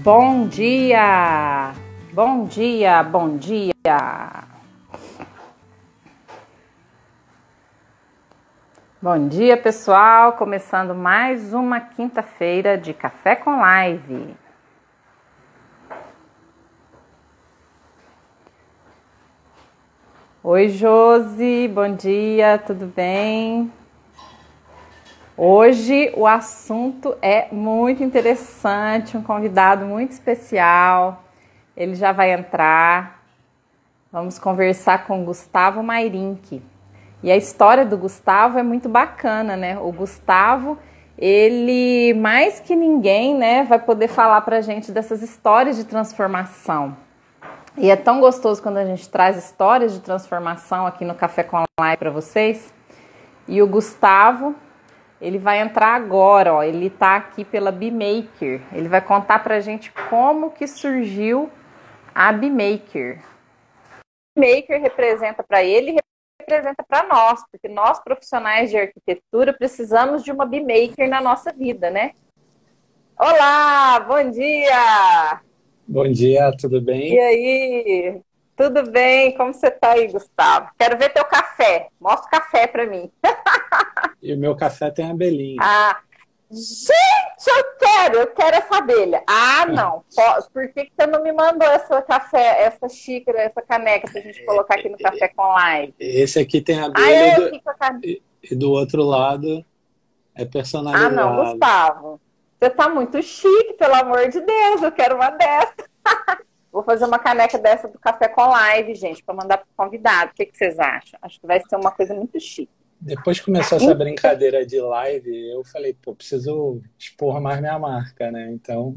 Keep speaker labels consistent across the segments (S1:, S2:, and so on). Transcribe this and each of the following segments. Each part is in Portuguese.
S1: Bom dia! Bom dia, bom dia! Bom dia, pessoal! Começando mais uma quinta-feira de Café com Live. Oi, Josi, bom dia, tudo bem? Hoje o assunto é muito interessante, um convidado muito especial. Ele já vai entrar. Vamos conversar com o Gustavo Mairinck. E a história do Gustavo é muito bacana, né? O Gustavo, ele mais que ninguém, né, vai poder falar pra gente dessas histórias de transformação. E é tão gostoso quando a gente traz histórias de transformação aqui no Café com Live para vocês. E o Gustavo, ele vai entrar agora, ó. Ele tá aqui pela BeMaker. Ele vai contar pra gente como que surgiu a BeMaker. A BeMaker representa para ele e representa para nós, porque nós, profissionais de arquitetura, precisamos de uma BeMaker na nossa vida, né? Olá, bom dia!
S2: Bom dia, tudo bem?
S1: E aí? Tudo bem? Como você tá aí, Gustavo? Quero ver teu café. Mostra o café para mim.
S2: E o meu café tem abelhinha.
S1: Ah, gente, eu quero essa abelha. Ah, não. Por que você não me mandou essa café, essa xícara, essa caneca pra gente colocar aqui no Café com Live?
S2: Esse aqui tem
S1: Ah,
S2: abelha
S1: eu aqui com a caneca.
S2: e do outro lado é
S1: Ah, não,
S2: personalizado.
S1: Gustavo. Você tá muito chique, pelo amor de Deus. Eu quero uma dessa. Vou fazer uma caneca dessa do Café com Live, gente, para mandar pro convidado. O que vocês acham? Acho que vai ser uma coisa muito chique.
S2: Depois que começou essa brincadeira de live, eu falei, pô, preciso expor mais minha marca, né? Então,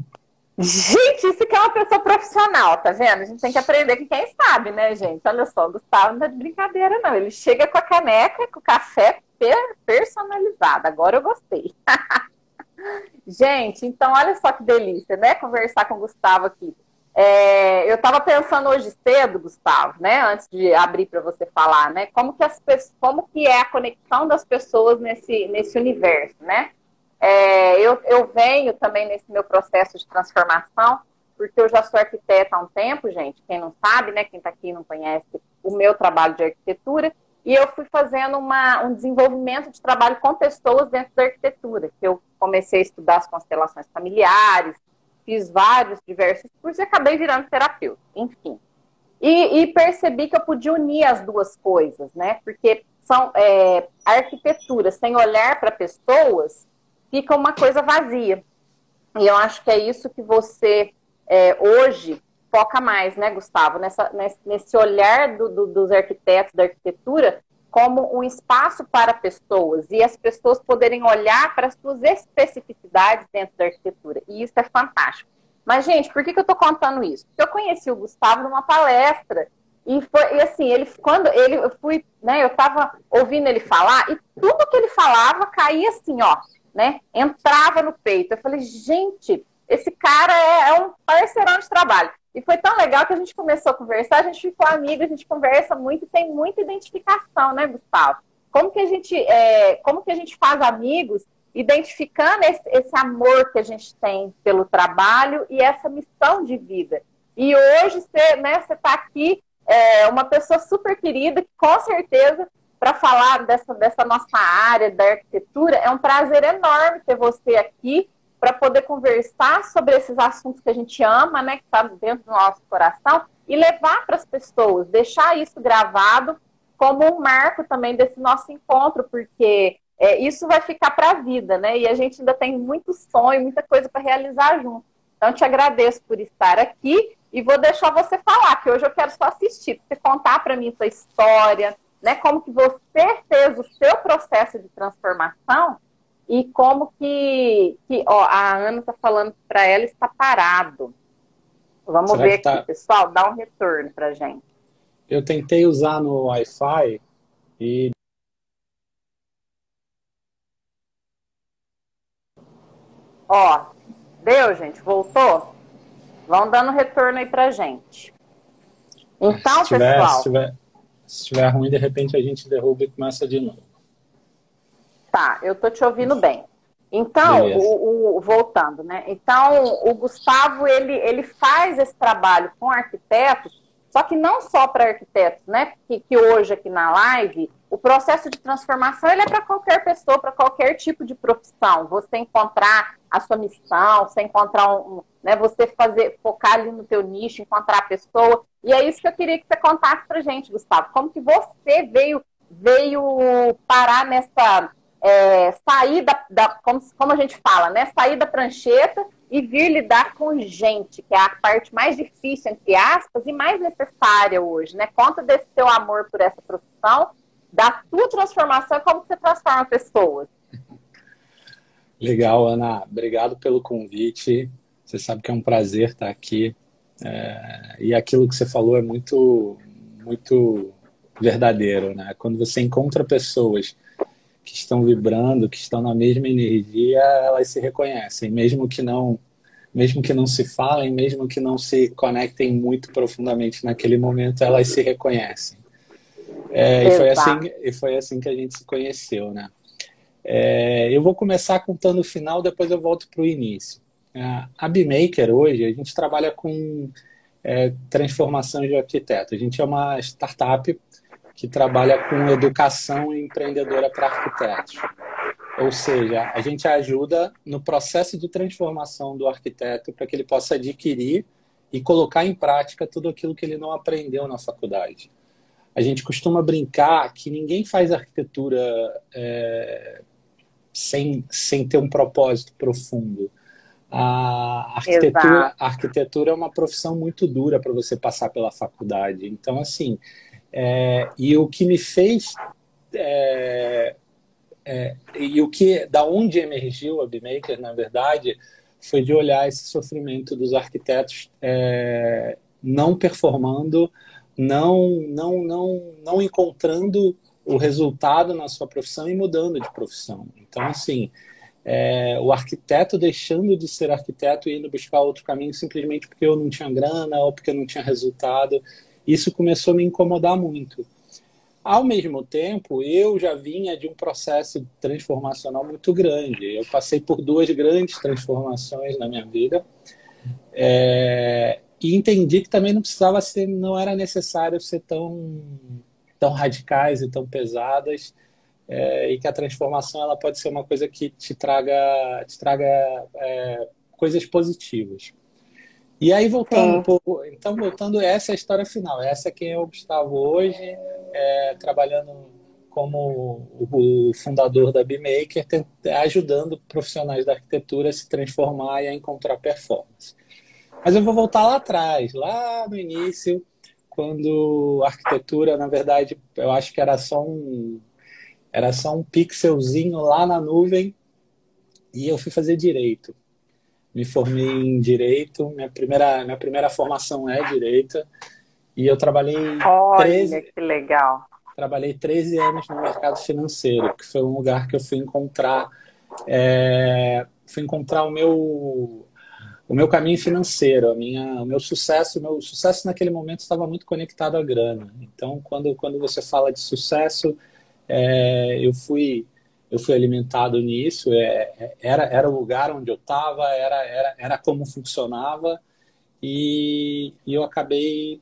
S1: Gente, isso que é uma pessoa profissional, tá vendo? A gente tem que aprender com quem sabe, né, gente? Olha só, o Gustavo não tá de brincadeira, não. Ele chega com a caneca, com o café personalizado. Agora eu gostei. Gente, então olha só que delícia, né? Conversar com o Gustavo aqui. Eu estava pensando hoje cedo, Gustavo, né? Antes de abrir para você falar, né? Como que é a conexão das pessoas nesse universo, né? Eu venho também nesse meu processo de transformação, porque eu já sou arquiteta há um tempo, gente. Quem não sabe, né? Quem está aqui não conhece o meu trabalho de arquitetura. E eu fui fazendo um desenvolvimento de trabalho com pessoas dentro da arquitetura, que eu comecei a estudar as constelações familiares, fiz vários, diversos cursos e acabei virando terapeuta, enfim. E percebi que eu podia unir as duas coisas, né? Porque a arquitetura sem olhar para pessoas fica uma coisa vazia. E eu acho que é isso que você hoje foca mais, né, Gustavo? Nesse olhar dos arquitetos, da arquitetura, como um espaço para pessoas e as pessoas poderem olhar para as suas especificidades dentro da arquitetura. E isso é fantástico. Mas, gente, por que eu estou contando isso? Porque eu conheci o Gustavo numa palestra e assim, eu estava ouvindo ele falar e tudo que ele falava caía assim, ó, né? Entrava no peito. Eu falei, gente, esse cara é um parceirão de trabalho. E foi tão legal que a gente começou a conversar, a gente ficou amigo, a gente conversa muito e tem muita identificação, né, Gustavo? Como que a gente faz amigos identificando esse amor que a gente tem pelo trabalho e essa missão de vida. E hoje você tá aqui, uma pessoa super querida, que com certeza, para falar dessa nossa área da arquitetura, é um prazer enorme ter você aqui para poder conversar sobre esses assuntos que a gente ama, né, que está dentro do nosso coração, e levar para as pessoas, deixar isso gravado como um marco também desse nosso encontro, porque isso vai ficar para a vida, né? E a gente ainda tem muito sonho, muita coisa para realizar junto. Então, eu te agradeço por estar aqui e vou deixar você falar, que hoje eu quero só assistir, para você contar para mim sua história, né? Como que você fez o seu processo de transformação e como ó, a Ana está falando para ela, está parado. Vamos
S2: será
S1: ver
S2: que
S1: aqui,
S2: tá?
S1: pessoal, dá um retorno para gente.
S2: Eu tentei usar no Wi-Fi e
S1: Ó, deu, gente? Voltou? Vão dando retorno aí pra gente.
S2: se
S1: Então,
S2: tiver, se
S1: pessoal,
S2: tiver, se tiver ruim, de repente a gente derruba e começa de novo.
S1: tá, eu tô te ouvindo bem. Então,
S2: Beleza.
S1: voltando, né? Então, o Gustavo, ele faz esse trabalho com arquitetos, só que não só para arquitetos, né? Que hoje aqui na live, o processo de transformação, ele é para qualquer pessoa, para qualquer tipo de profissão. Você encontrar a sua missão, você encontrar né? Você focar ali no teu nicho, encontrar a pessoa. E é isso que eu queria que você contasse pra gente, Gustavo. Como que você veio parar nessa sair como a gente fala, né? Sair da prancheta e vir lidar com gente, que é a parte mais difícil, entre aspas, e mais necessária hoje, né? Conta desse seu amor por essa profissão, da tua transformação e como você transforma pessoas.
S2: Legal, Ana. Obrigado pelo convite. Você sabe que é um prazer estar aqui. E aquilo que você falou é muito, muito verdadeiro, né? Quando você encontra pessoas que estão vibrando, que estão na mesma energia, elas se reconhecem, mesmo que não se falem, mesmo que não se conectem muito profundamente naquele momento, elas se reconhecem. E foi assim que a gente se conheceu, né? Eu vou começar contando o final, depois eu volto para o início. A BMaker hoje, a gente trabalha com transformação de arquiteto. A gente é uma startup que trabalha com educação empreendedora para arquitetos. Ou seja, a gente ajuda no processo de transformação do arquiteto para que ele possa adquirir e colocar em prática tudo aquilo que ele não aprendeu na faculdade. A gente costuma brincar que ninguém faz arquitetura sem ter um propósito profundo. A arquitetura é uma profissão muito dura para você passar pela faculdade. Então, assim, e o que me fez da onde emergiu a BMaker, na verdade, foi de olhar esse sofrimento dos arquitetos não performando, não encontrando o resultado na sua profissão e mudando de profissão. Então, assim, o arquiteto deixando de ser arquiteto e indo buscar outro caminho simplesmente porque eu não tinha grana ou porque eu não tinha resultado. Isso começou a me incomodar muito. Ao mesmo tempo, eu já vinha de um processo transformacional muito grande. Eu passei por 2 grandes transformações na minha vida e entendi que também não era necessário ser tão radicais e tão pesadas, e que a transformação ela pode ser uma coisa que te traga coisas positivas. E aí, voltando um pouco, então, essa é a história final. Essa é quem é o Gustavo hoje, trabalhando como o fundador da BMaker, ajudando profissionais da arquitetura a se transformar e a encontrar performance. Mas eu vou voltar lá atrás, lá no início, quando a arquitetura, na verdade, eu acho que era só um pixelzinho lá na nuvem, e eu fui fazer direito. Me formei em direito, minha primeira formação é direito, e eu trabalhei
S1: que legal.
S2: Trabalhei 13 anos no mercado financeiro, que foi um lugar que eu fui encontrar o meu caminho financeiro, o meu sucesso naquele momento estava muito conectado à grana. Então, quando você fala de sucesso, eu fui alimentado nisso, era o lugar onde eu estava, era como funcionava, e eu acabei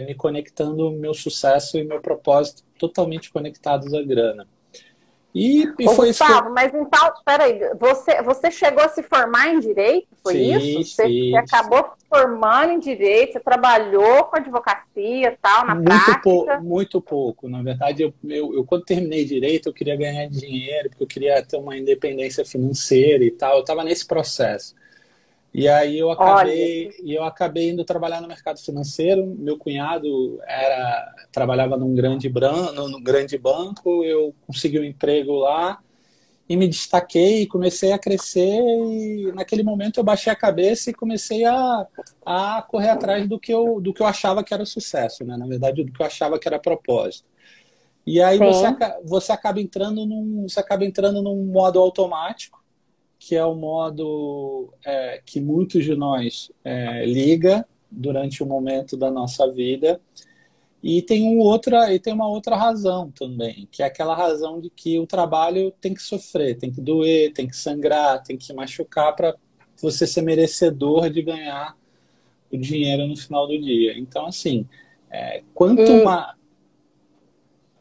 S2: me conectando meu sucesso e meu propósito totalmente conectados à grana. E foi
S1: Gustavo, mas então, peraí, você chegou a se formar em Direito, foi isso? Você acabou se formando em Direito, você trabalhou com advocacia e tal, na prática?
S2: Muito pouco. Na verdade, eu quando terminei Direito, eu queria ganhar dinheiro, porque eu queria ter uma independência financeira e tal. Eu estava nesse processo. E aí eu acabei indo trabalhar no mercado financeiro. Meu cunhado trabalhava num grande banco, eu consegui um emprego lá e me destaquei e comecei a crescer, e naquele momento eu baixei a cabeça e comecei a correr atrás do que eu achava que era sucesso, né? Na verdade, do que eu achava que era propósito. E aí você acaba entrando num modo automático, que é o modo que muitos de nós liga durante um momento da nossa vida, E tem uma outra razão também, que é aquela razão de que o trabalho tem que sofrer, tem que doer, tem que sangrar, tem que machucar para você ser merecedor de ganhar o dinheiro no final do dia. Então, assim, quanto
S1: E
S2: mais...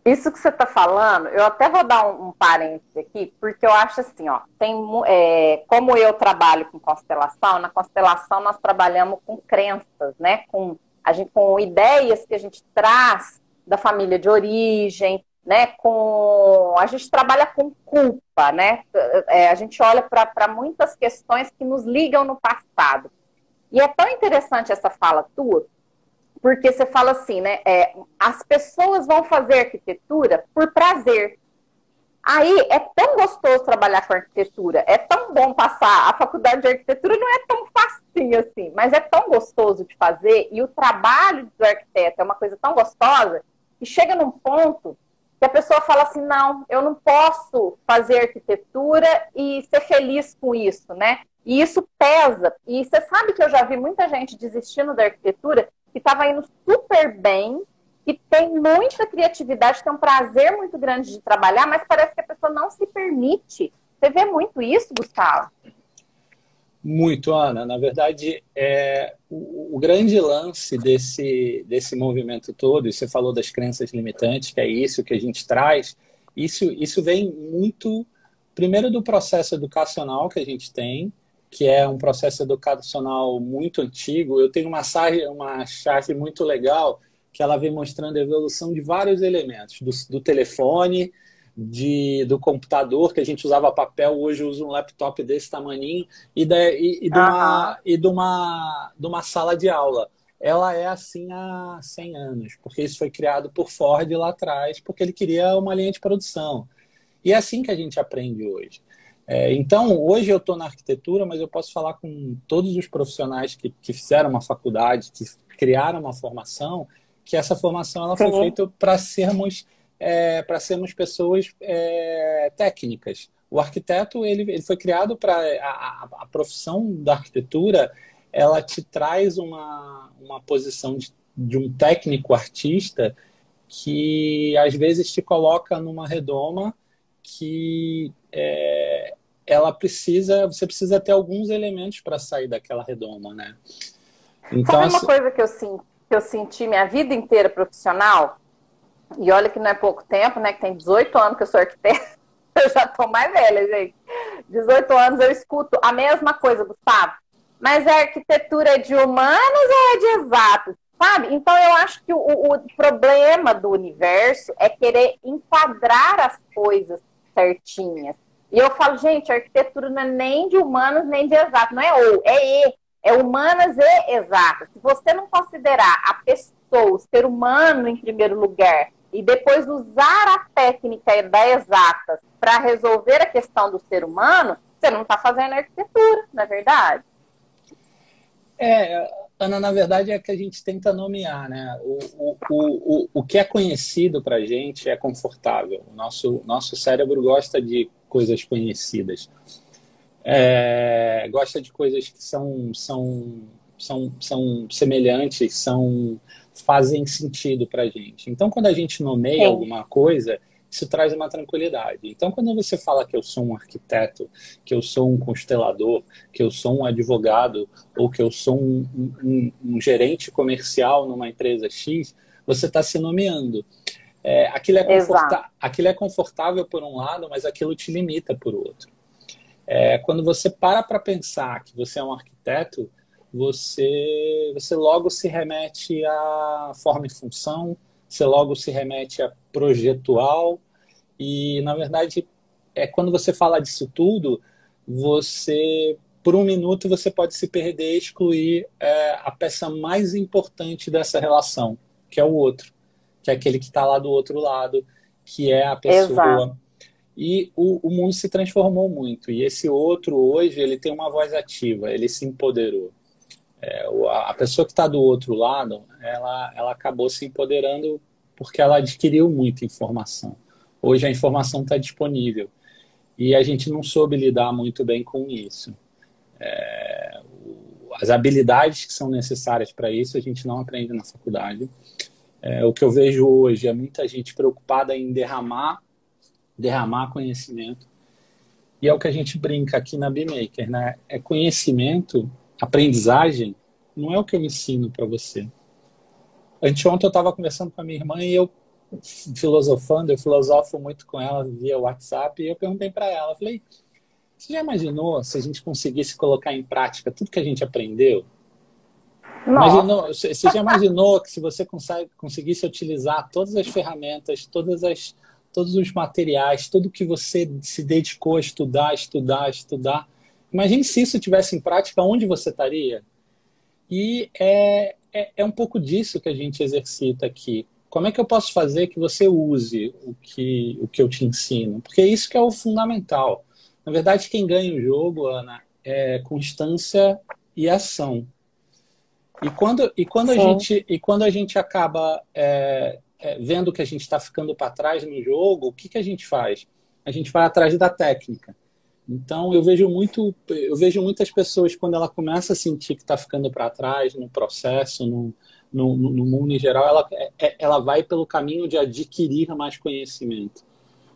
S1: isso que você está falando, eu até vou dar um parênteses aqui, porque eu acho assim, ó, como eu trabalho com constelação, na constelação nós trabalhamos com crenças, né? Com ideias que a gente traz da família de origem, né? A gente trabalha com culpa, né? A gente olha para muitas questões que nos ligam no passado. E é tão interessante essa fala tua, porque você fala assim, né? As pessoas vão fazer arquitetura por prazer. Aí é tão gostoso trabalhar com arquitetura, é tão bom passar. A faculdade de arquitetura não é tão facinho assim, mas é tão gostoso de fazer, e o trabalho do arquiteto é uma coisa tão gostosa que chega num ponto que a pessoa fala assim, não, eu não posso fazer arquitetura e ser feliz com isso, né? E isso pesa. E você sabe que eu já vi muita gente desistindo da arquitetura que estava indo super bem, que tem muita criatividade, tem um prazer muito grande de trabalhar, mas parece que a pessoa não se permite. Você vê muito isso, Gustavo?
S2: Muito, Ana. Na verdade, o grande lance desse movimento todo, e você falou das crenças limitantes, que é isso que a gente traz, isso vem muito, primeiro, do processo educacional que a gente tem, que é um processo educacional muito antigo. Eu tenho uma charge muito legal, que ela vem mostrando a evolução de vários elementos, do telefone, do computador, que a gente usava papel, hoje usa um laptop desse tamaninho, de uma sala de aula. Ela é assim há 100 anos, porque isso foi criado por Ford lá atrás, porque ele queria uma linha de produção. E é assim que a gente aprende hoje. Então, hoje eu estou na arquitetura, mas eu posso falar com todos os profissionais que fizeram uma faculdade, que criaram uma formação, que essa formação ela foi
S1: Sim.
S2: feita para sermos pessoas técnicas. O arquiteto ele foi criado para a profissão da arquitetura, ela te traz uma posição de um técnico artista que às vezes te coloca numa redoma que você precisa ter alguns elementos para sair daquela redoma, né? Então,
S1: Sabe uma coisa que eu senti minha vida inteira profissional? E olha que não é pouco tempo, né? Que tem 18 anos que eu sou arquiteta. Eu já tô mais velha, gente. 18 anos eu escuto a mesma coisa, Gustavo. Mas a arquitetura é de humanas ou é de exatas? Sabe? Então eu acho que o problema do universo é querer enquadrar as coisas certinhas. E eu falo, gente, a arquitetura não é nem de humanas nem de exatas. Não é ou, é e. É humanas e exatas. Se você não considerar a pessoa, o ser humano em primeiro lugar, e depois usar a técnica da exatas para resolver a questão do ser humano, você não está fazendo arquitetura, não é verdade?
S2: Ana, na verdade é que a gente tenta nomear, né? O que é conhecido para a gente é confortável. O nosso cérebro gosta de coisas conhecidas. Gosta de coisas que são semelhantes, fazem sentido para a gente. Então, quando a gente nomeia
S1: Sim.
S2: alguma coisa, isso traz uma tranquilidade. Então, quando você fala que eu sou um arquiteto, que eu sou um constelador, que eu sou um advogado, ou que eu sou um gerente comercial numa empresa X, você está se nomeando. Aquilo é confortável por um lado, mas aquilo te limita por outro. Quando você para pensar que você é um arquiteto, você logo se remete à forma e função, você logo se remete a projetual, e, na verdade, quando você fala disso tudo, por um minuto, você pode se perder e excluir a peça mais importante dessa relação, que é o outro, que é aquele que está lá do outro lado, que é a pessoa...
S1: Exato.
S2: E o mundo se transformou muito. E esse outro, hoje, ele tem uma voz ativa, ele se empoderou. A pessoa que está do outro lado, ela acabou se empoderando porque ela adquiriu muita informação. Hoje a informação está disponível. E a gente não soube lidar muito bem com isso. As habilidades que são necessárias para isso, a gente não aprende na faculdade. O que eu vejo hoje é muita gente preocupada em derramar conhecimento. E é o que a gente brinca aqui na BMaker, né? É conhecimento, aprendizagem, não é o que eu ensino para você. Anteontem eu estava conversando com a minha irmã e eu filosofando, eu filosofo muito com ela via WhatsApp, e eu perguntei para ela, falei, você já imaginou se a gente conseguisse colocar em prática tudo que a gente aprendeu?
S1: Nossa,
S2: Você já imaginou que se você conseguisse utilizar todas as ferramentas, todos os materiais, tudo que você se dedicou a estudar, imagine se isso tivesse em prática, onde você estaria? E é um pouco disso que a gente exercita aqui. Como é que eu posso fazer que você use o que eu te ensino? Porque é isso que é o fundamental. Na verdade, quem ganha o jogo, Ana, é constância e ação.
S1: sim.
S2: E quando a gente acaba vendo que a gente está ficando para trás no jogo, o que, que a gente faz? A gente vai atrás da técnica. Então, eu vejo muitas pessoas, quando ela começa a sentir que está ficando para trás no processo, no mundo em geral, ela vai pelo caminho de adquirir mais conhecimento.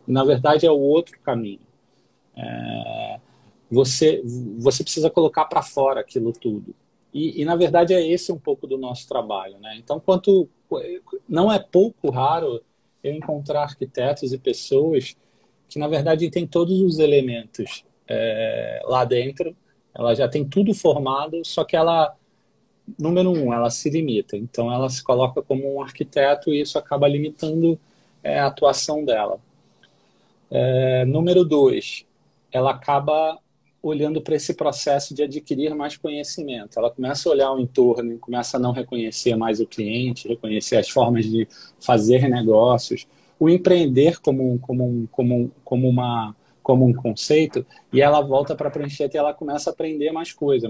S2: E, na verdade, é o outro caminho. Você, você precisa colocar para fora aquilo tudo. Na verdade, é esse um pouco do nosso trabalho, né? Então, não é pouco raro eu encontrar arquitetos e pessoas que, na verdade, têm todos os elementos lá dentro, ela já tem tudo formado, só que ela, número um, ela se limita. Então, ela se coloca como um arquiteto e isso acaba limitando a atuação dela. Número dois, ela acaba olhando para esse processo de adquirir mais conhecimento. Ela começa a olhar o entorno, começa a não reconhecer mais o cliente, reconhecer as formas de fazer negócios, o empreender como um conceito, e ela volta para a prancheta e ela começa a aprender mais coisa.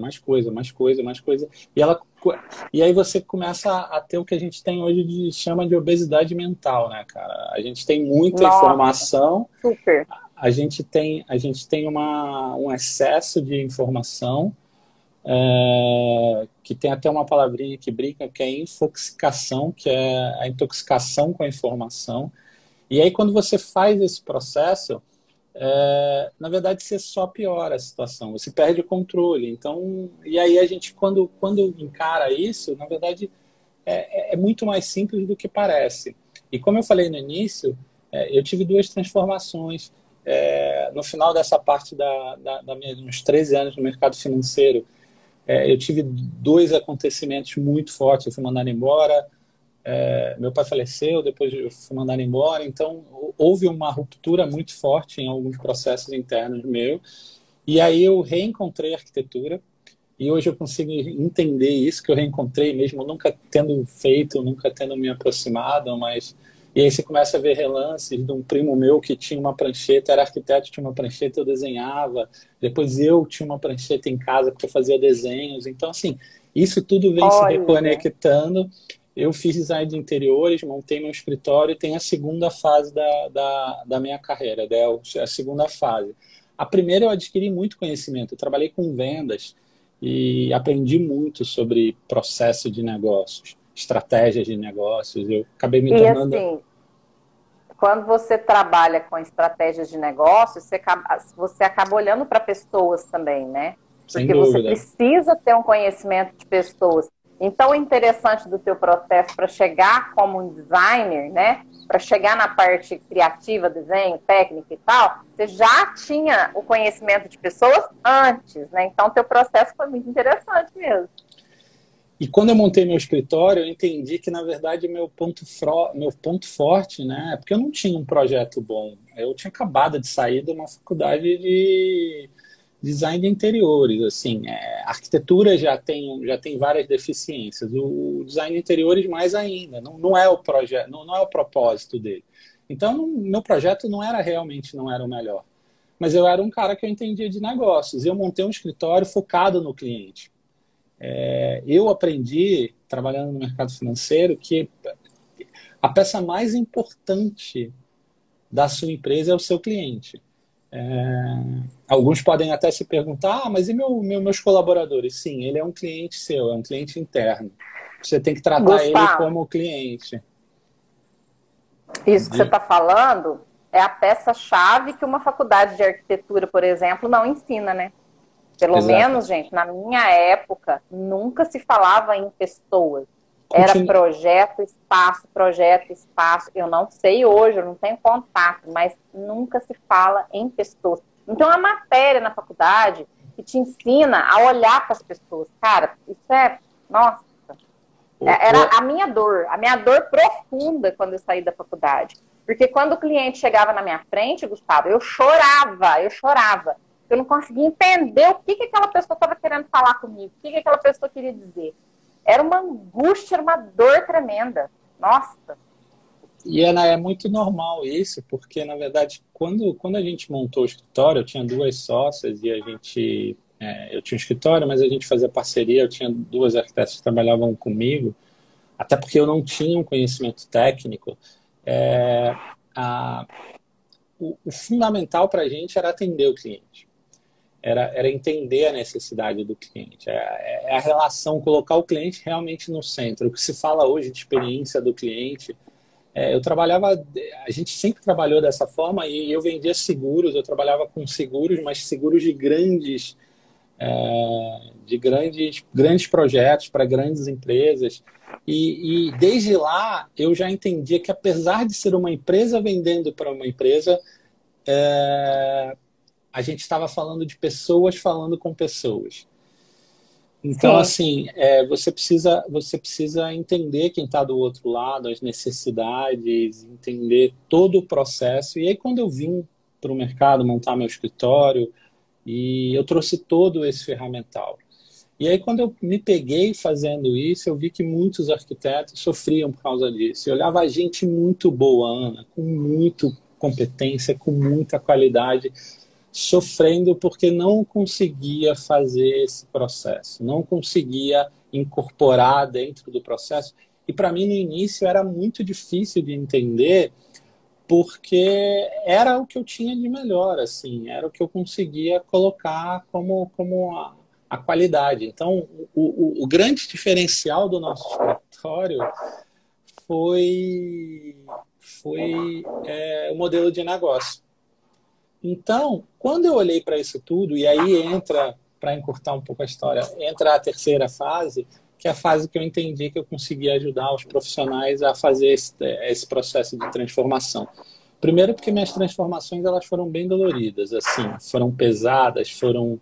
S2: E aí você começa a ter o que a gente tem hoje chama de obesidade mental, né, cara? A gente tem muita
S1: Nossa,
S2: informação,
S1: super.
S2: a gente tem um excesso de informação, que tem até uma palavrinha que brinca, que é infoxicação, que é a intoxicação com a informação. E aí, quando você faz esse processo, na verdade, você só piora a situação, você perde o controle. Então, e aí a gente, quando encara isso, na verdade, é muito mais simples do que parece. E como eu falei no início, eu tive duas transformações. No final dessa parte meus 13 anos no mercado financeiro, eu tive dois acontecimentos muito fortes. Eu fui mandado embora, meu pai faleceu, depois eu fui mandado embora. Então, houve uma ruptura muito forte em alguns processos internos meus. E aí eu reencontrei a arquitetura. E hoje eu consigo entender isso que eu reencontrei, mesmo nunca tendo feito, nunca tendo me aproximado, mas... E aí você começa a ver relances de um primo meu que tinha uma prancheta, era arquiteto, tinha uma prancheta, eu desenhava. Depois eu tinha uma prancheta em casa que eu fazia desenhos. Então, assim, isso tudo vem se
S1: Olha,
S2: reconectando. Eu fiz design de interiores, montei meu escritório e tem a segunda fase da minha carreira, a segunda fase. A primeira eu adquiri muito conhecimento, eu trabalhei com vendas, e aprendi muito sobre processo de negócios, estratégias de negócios. Eu acabei me
S1: e
S2: tornando,
S1: assim, quando você trabalha com estratégias de negócio, você acaba olhando para pessoas também, né?
S2: sem
S1: Porque você
S2: dúvida,
S1: precisa ter um conhecimento de pessoas. Então, o interessante do teu processo para chegar como um designer, né? Para chegar na parte criativa, desenho, técnica e tal, você já tinha o conhecimento de pessoas antes, né? Então, teu processo foi muito interessante mesmo.
S2: e quando eu montei meu escritório, eu entendi que, na verdade, meu ponto forte, né, é porque eu não tinha um projeto bom. Eu tinha acabado de sair de uma faculdade de design de interiores. Assim, a arquitetura já tem várias deficiências. O design de interiores, mais ainda. Não é o projeto, não é o propósito dele. Então, meu projeto não era o melhor. Mas eu era um cara que eu entendia de negócios. Eu montei um escritório focado no cliente. Eu aprendi, trabalhando no mercado financeiro, que a peça mais importante da sua empresa é o seu cliente. Alguns podem até se perguntar, mas e meus colaboradores? Sim, ele é um cliente seu, é um cliente interno. Você tem que tratar ele
S1: Gustavo,
S2: como cliente.
S1: Isso que você está falando é a peça-chave que uma faculdade de arquitetura, por exemplo, não ensina, né? Pelo
S2: Exato.
S1: menos, gente, na minha época, nunca se falava em pessoas. Era
S2: Continu...
S1: projeto, espaço, projeto, espaço. Eu não sei hoje, eu não tenho contato, mas nunca se fala em pessoas. Então, a matéria na faculdade que te ensina a olhar para as pessoas. Cara, isso é... Nossa, era a minha dor profunda quando eu saí da faculdade. Porque quando o cliente chegava na minha frente, Gustavo, eu chorava. Eu não conseguia entender o que aquela pessoa estava querendo falar comigo, o que aquela pessoa queria dizer. Era uma angústia, era uma dor tremenda. Nossa.
S2: E é muito normal isso, porque, na verdade, quando a gente montou o escritório, eu tinha duas sócias e a gente... eu tinha um escritório, mas a gente fazia parceria, eu tinha duas arquitetas que trabalhavam comigo, até porque eu não tinha um conhecimento técnico. O fundamental para a gente era atender o cliente. Era entender a necessidade do cliente. É a relação, colocar o cliente realmente no centro. O que se fala hoje de experiência do cliente... a gente sempre trabalhou dessa forma e eu vendia seguros, eu trabalhava com seguros, mas seguros de grandes projetos para grandes empresas. E desde lá eu já entendia que, apesar de ser uma empresa vendendo para uma empresa, a gente estava falando de pessoas falando com pessoas. Então, assim, você precisa entender quem está do outro lado, as necessidades, entender todo o processo. E aí, quando eu vim para o mercado montar meu escritório, e eu trouxe todo esse ferramental. E aí, quando eu me peguei fazendo isso, eu vi que muitos arquitetos sofriam por causa disso. Eu olhava gente muito boa, Ana, com muita competência, com muita qualidade, sofrendo porque não conseguia fazer esse processo, não conseguia incorporar dentro do processo. E para mim, no início, era muito difícil de entender, porque era o que eu tinha de melhor, assim, era o que eu conseguia colocar como a qualidade. Então, o grande diferencial do nosso escritório foi o modelo de negócio. Então, quando eu olhei para isso tudo, e aí entra, para encurtar um pouco a história, entra a terceira fase, que é a fase que eu entendi que eu conseguia ajudar os profissionais a fazer esse processo de transformação. Primeiro porque minhas transformações elas foram bem doloridas, assim, foram pesadas, foram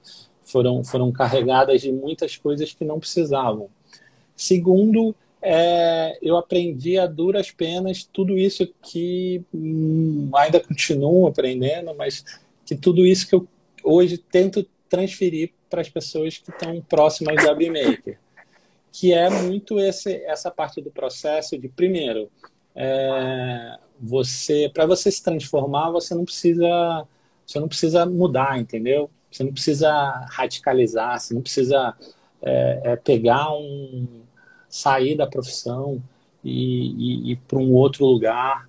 S2: carregadas de muitas coisas que não precisavam. Segundo, eu aprendi a duras penas tudo isso que ainda continuo aprendendo, mas que tudo isso que eu hoje tento transferir para as pessoas que estão próximas da BMaker, que é muito essa parte do processo de, primeiro, para você se transformar, você não precisa mudar, entendeu? Você não precisa radicalizar, você não precisa sair da profissão e ir para um outro lugar.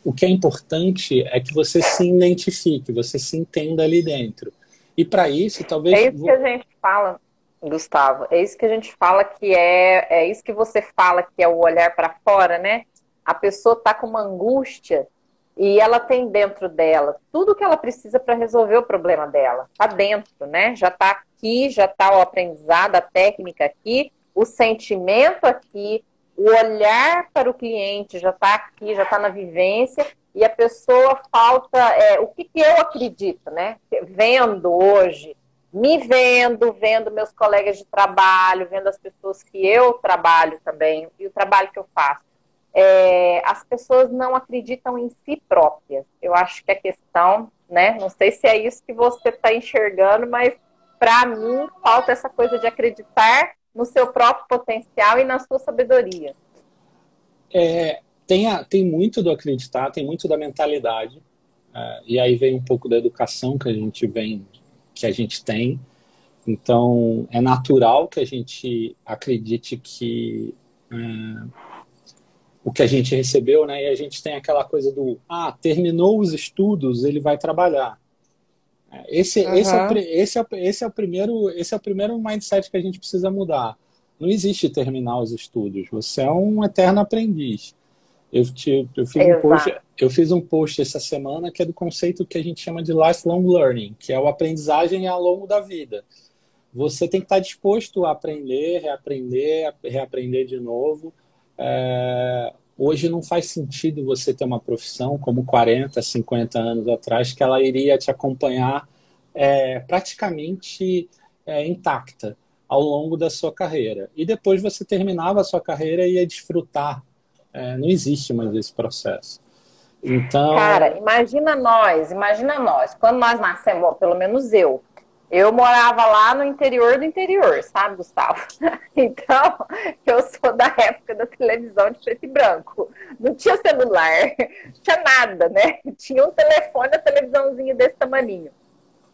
S2: O que é importante é que você se identifique, você se entenda ali dentro. E para isso, talvez...
S1: É isso que a gente fala, Gustavo. É isso que a gente fala que é isso que você fala que é o olhar para fora, né? A pessoa está com uma angústia e ela tem dentro dela tudo que ela precisa para resolver o problema dela. Está dentro, né? Já está aqui, já está o aprendizado, a técnica aqui, o sentimento aqui, o olhar para o cliente já está aqui, já está na vivência, e a pessoa falta... o que eu acredito, né? Vendo hoje, vendo meus colegas de trabalho, vendo as pessoas que eu trabalho também, e o trabalho que eu faço. As pessoas não acreditam em si próprias. Eu acho que a questão, né? Não sei se é isso que você está enxergando, mas para mim falta essa coisa de acreditar no seu próprio potencial e na sua sabedoria.
S2: Tem muito do acreditar, tem muito da mentalidade. E aí vem um pouco da educação que a gente tem. Então, é natural que a gente acredite que o que a gente recebeu, né? E a gente tem aquela coisa do terminou os estudos, ele vai trabalhar. Esse é o primeiro mindset que a gente precisa mudar. Não existe terminar os estudos. Você é um eterno aprendiz.
S1: Exato.
S2: Eu fiz um post essa semana que é do conceito que a gente chama de lifelong learning, que é o aprendizagem ao longo da vida. Você tem que estar disposto a aprender, reaprender, reaprender de novo. Hoje não faz sentido você ter uma profissão como 40, 50 anos atrás, que ela iria te acompanhar praticamente intacta ao longo da sua carreira. E depois você terminava a sua carreira e ia desfrutar. Não existe mais esse processo.
S1: Cara,
S2: Então,
S1: imagina nós, quando nós nascemos, bom, pelo menos eu morava lá no interior do interior, sabe, Gustavo? Então, eu sou da época da televisão de preto e branco. Não tinha celular, não tinha nada, né? Tinha um telefone, a televisãozinha desse tamaninho.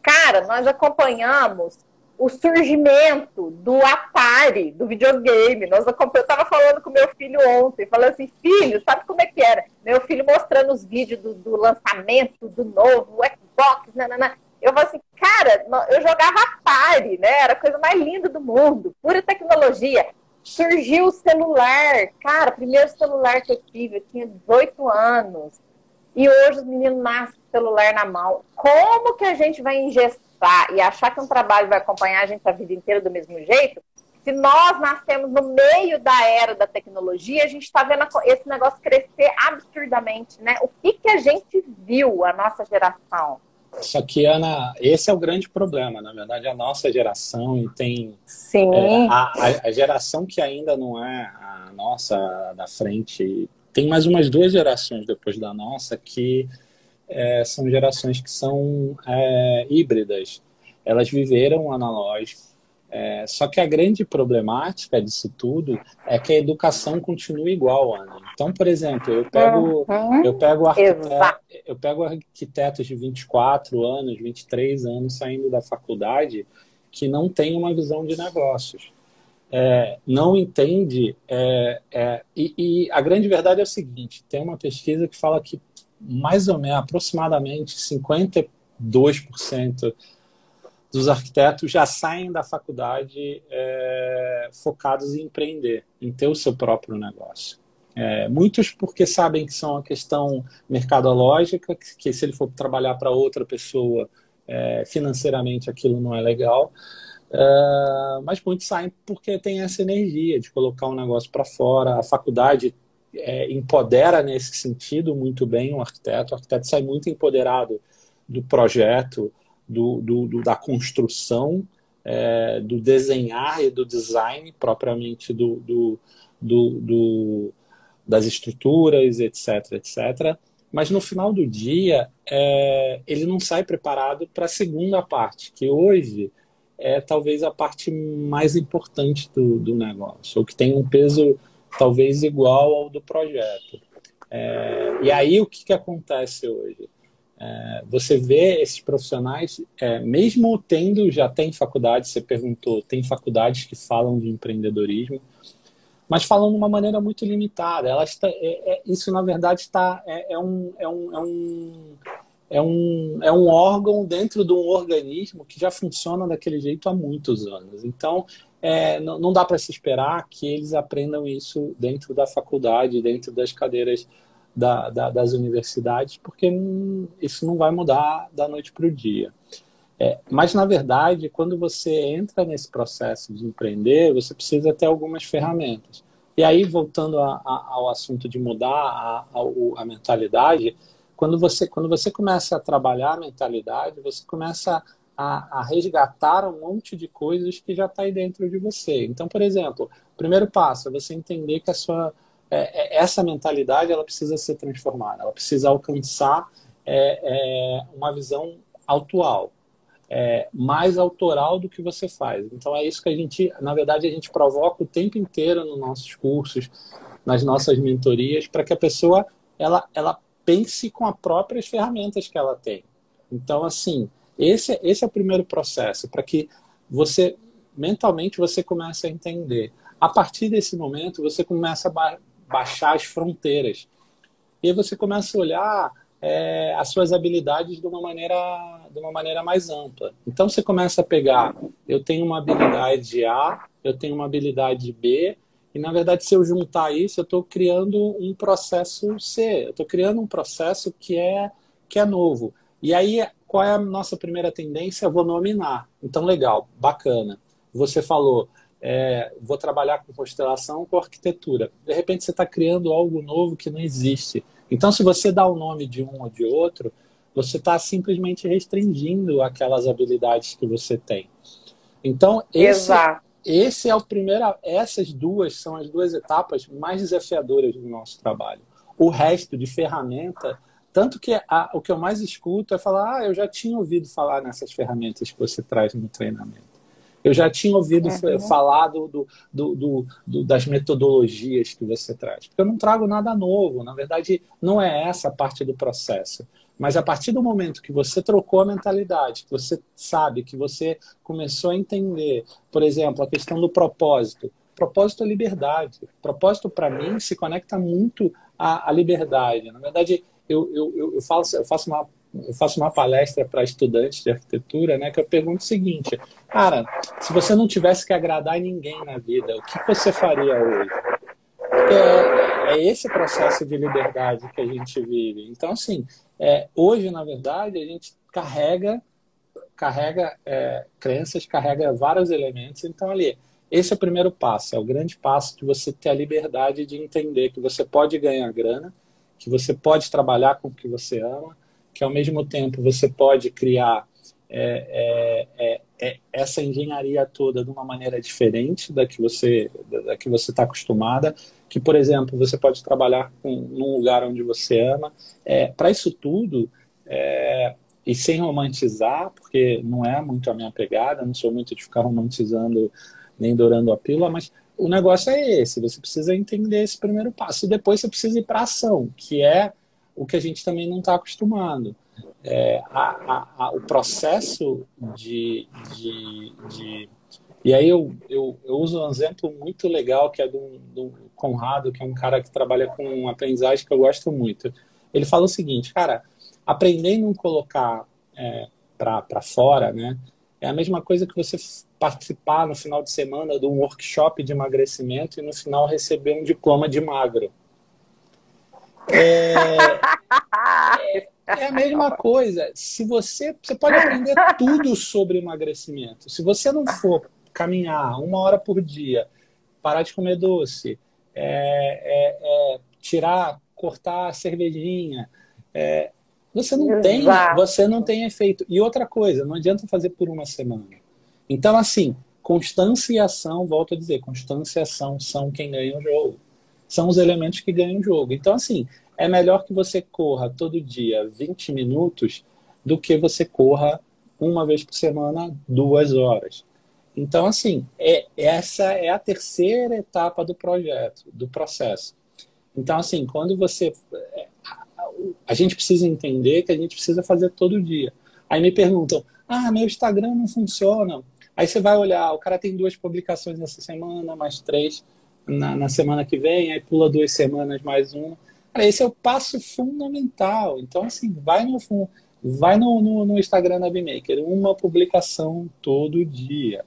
S1: Cara, nós acompanhamos o surgimento do Atari, do videogame. Eu estava falando com meu filho ontem, falando assim, filho, sabe como é que era? Meu filho mostrando os vídeos do lançamento do novo Xbox, nanana. Eu falei assim, cara, eu jogava Atari, né? Era a coisa mais linda do mundo, pura tecnologia. Surgiu o celular. Cara, o primeiro celular que eu tive, eu tinha 18 anos. E hoje os meninos nascem com o celular na mão. Como que a gente vai engessar e achar que um trabalho vai acompanhar a gente a vida inteira do mesmo jeito? Se nós nascemos no meio da era da tecnologia, a gente está vendo esse negócio crescer absurdamente, né? O que a gente viu, a nossa geração?
S2: só que, Ana, esse é o grande problema. Na verdade, a nossa geração e tem
S1: Sim.
S2: a geração que ainda não é a nossa da frente, tem mais umas duas gerações depois da nossa que são gerações que são híbridas. Elas viveram o analógico. Só que a grande problemática disso tudo é que a educação continua igual, Ana. Então, por exemplo, eu pego arquitetos de 24 anos, 23 anos saindo da faculdade que não têm uma visão de negócios. Não entende. E a grande verdade é o seguinte: tem uma pesquisa que fala que mais ou menos, aproximadamente 52% dos arquitetos já saem da faculdade focados em empreender, em ter o seu próprio negócio. Muitos porque sabem que são uma questão mercadológica, que se ele for trabalhar para outra pessoa, financeiramente aquilo não é legal. Mas muitos saem porque tem essa energia de colocar um negócio para fora. A faculdade empodera nesse sentido muito bem o arquiteto. O arquiteto sai muito empoderado do projeto, da construção, do desenhar e do design propriamente das estruturas, etc, etc. Mas no final do dia, ele não sai preparado para a segunda parte, que hoje é talvez a parte mais importante do negócio, ou que tem um peso talvez igual ao do projeto. E aí o que acontece hoje? Você vê esses profissionais, mesmo já tem faculdade, você perguntou, tem faculdades que falam de empreendedorismo, mas falam de uma maneira muito limitada. Isso, na verdade, é um órgão dentro de um organismo que já funciona daquele jeito há muitos anos. Então, não dá para se esperar que eles aprendam isso dentro da faculdade, dentro das cadeiras das universidades, porque isso não vai mudar da noite para o dia. Mas, na verdade, quando você entra nesse processo de empreender, você precisa ter algumas ferramentas. E aí, voltando ao assunto de mudar a mentalidade, quando você começa a trabalhar a mentalidade, você começa a resgatar um monte de coisas que já está aí dentro de você. Então, por exemplo, o primeiro passo é você entender que essa mentalidade ela precisa ser transformada, ela precisa alcançar uma visão atual, mais autoral do que você faz. Então é isso que na verdade, a gente provoca o tempo inteiro nos nossos cursos, nas nossas mentorias, para que a pessoa ela pense com as próprias ferramentas que ela tem. Então, assim, esse é o primeiro processo, para que mentalmente você comece a entender. A partir desse momento, você começa a baixar as fronteiras. E aí você começa a olhar as suas habilidades de uma maneira mais ampla. Então você começa a pegar, eu tenho uma habilidade A, eu tenho uma habilidade B, E, na verdade, se eu juntar isso, eu estou criando um processo C. Eu estou criando um processo que é novo. E aí, qual é a nossa primeira tendência? Eu vou nominar. Então, legal, bacana. Você falou, vou trabalhar com constelação, com arquitetura. De repente, você está criando algo novo que não existe. Então, se você dá o nome de um ou de outro, você está simplesmente restringindo aquelas habilidades que você tem. Então,
S1: Exato.
S2: esse é o primeiro. Essas duas são as duas etapas mais desafiadoras do nosso trabalho. O resto de ferramenta, tanto que o que eu mais escuto é falar: eu já tinha ouvido falar nessas ferramentas que você traz no treinamento. Eu já tinha ouvido falar das metodologias que você traz. Porque eu não trago nada novo. Na verdade, não é essa a parte do processo. Mas a partir do momento que você trocou a mentalidade, que você sabe, que você começou a entender, por exemplo, a questão do propósito. Propósito é liberdade. Propósito, para mim, se conecta muito à liberdade. Na verdade, eu faço uma palestra para estudantes de arquitetura, né, que eu pergunto o seguinte: cara, se você não tivesse que agradar ninguém na vida, o que você faria hoje? Porque é esse processo de liberdade que a gente vive. Então, assim, hoje, na verdade, a gente carrega crenças, carrega vários elementos. Então, ali, esse é o primeiro passo, é o grande passo de você ter a liberdade de entender que você pode ganhar grana, que você pode trabalhar com o que você ama, que ao mesmo tempo você pode criar essa engenharia toda de uma maneira diferente da que você está acostumada, que, por exemplo, você pode trabalhar num lugar onde você ama. Para isso tudo, e sem romantizar, porque não é muito a minha pegada, não sou muito de ficar romantizando nem dourando a pílula, mas o negócio é esse, você precisa entender esse primeiro passo, e depois você precisa ir para a ação, que é o que a gente também não está acostumado. O processo e aí eu uso um exemplo muito legal, que é do Conrado, que é um cara que trabalha com aprendizagem que eu gosto muito. Ele fala o seguinte: cara, aprender e não colocar para fora, né, é a mesma coisa que você participar no final de semana de um workshop de emagrecimento e no final receber um diploma de magro. É a mesma coisa. Se você pode aprender tudo sobre emagrecimento. Se você não for caminhar 1 hora por dia, parar de comer doce, cortar a cervejinha, você não tem efeito. E outra coisa, não adianta fazer por uma semana. Então, assim, constância e ação, volto a dizer, constância e ação são quem ganha o jogo. São os elementos que ganham o jogo. Então, assim, é melhor que você corra todo dia 20 minutos do que você corra uma vez por semana 2 horas. Então, assim, essa é a terceira etapa do projeto, do processo. Então, assim, quando a gente precisa entender que a gente precisa fazer todo dia. Aí me perguntam: meu Instagram não funciona. Aí você vai olhar, o cara tem 2 publicações essa semana, mais 3 na semana que vem, aí pula 2 semanas, mais uma. Cara, esse é o passo fundamental. Então, assim, vai no Instagram da BeMaker, uma publicação todo dia.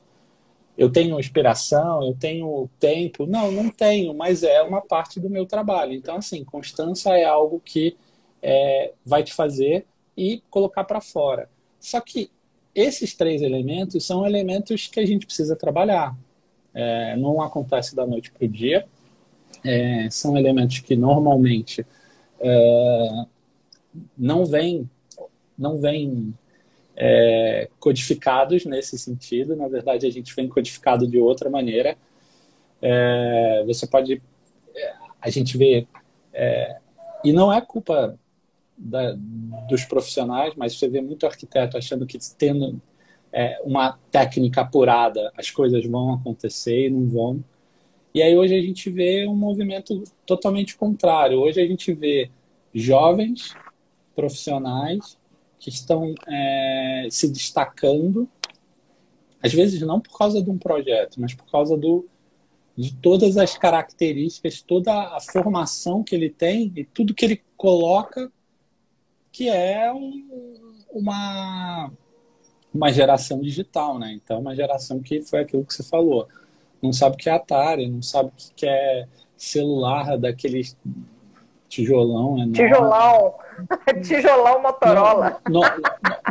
S2: Eu tenho inspiração, eu tenho tempo? Não tenho, mas é uma parte do meu trabalho. Então, assim, constância é algo que vai te fazer e colocar para fora. Só que esses 3 elementos são elementos que a gente precisa trabalhar. Não acontece da noite para o dia. São elementos que normalmente não vêm codificados nesse sentido. Na verdade, a gente vem codificado de outra maneira. Você pode... A gente vê... e não é culpa dos profissionais, mas você vê muito arquiteto achando que tendo uma técnica apurada as coisas vão acontecer e não vão. E aí hoje a gente vê um movimento totalmente contrário. Hoje a gente vê jovens profissionais que estão se destacando, às vezes não por causa de um projeto, mas por causa de todas as características, toda a formação que ele tem e tudo que ele coloca, que é uma geração digital, né? Então, uma geração que foi aquilo que você falou. não sabe o que é Atari, não sabe o que é celular daquele tijolão enorme.
S1: Tijolão, tijolão
S2: Não,
S1: Motorola.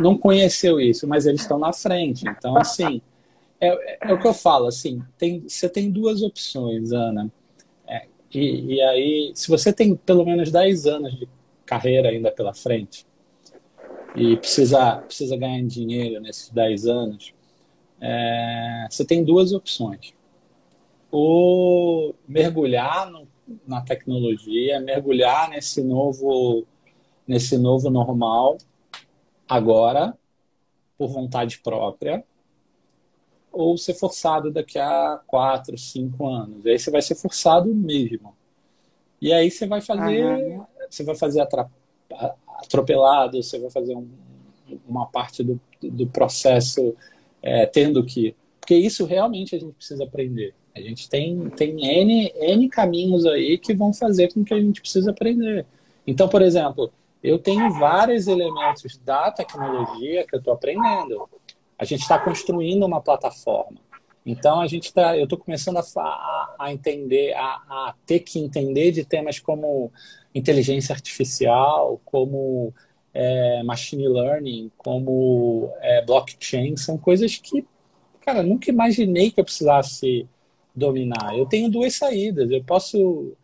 S2: não conheceu isso, mas eles estão na frente. Então, assim, é o que eu falo, assim, você tem duas opções, Ana. E aí, se você tem pelo menos 10 anos de carreira ainda pela frente e precisa ganhar dinheiro nesses 10 anos, você tem duas opções. Ou mergulhar na tecnologia, mergulhar nesse novo normal agora, por vontade própria, ou ser forçado daqui a 4, 5 anos. Aí você vai ser forçado mesmo. E aí você vai fazer atropelado, você vai fazer uma parte do processo tendo que... Porque isso realmente a gente precisa aprender. A gente tem N caminhos aí que vão fazer com que a gente precise aprender. Então, por exemplo, eu tenho vários elementos da tecnologia que eu estou aprendendo. A gente está construindo uma plataforma. Então, eu estou começando a entender, a ter que entender de temas como inteligência artificial, como machine learning, como blockchain. São coisas que, cara, nunca imaginei que eu precisasse dominar. Eu tenho duas saídas. Eu posso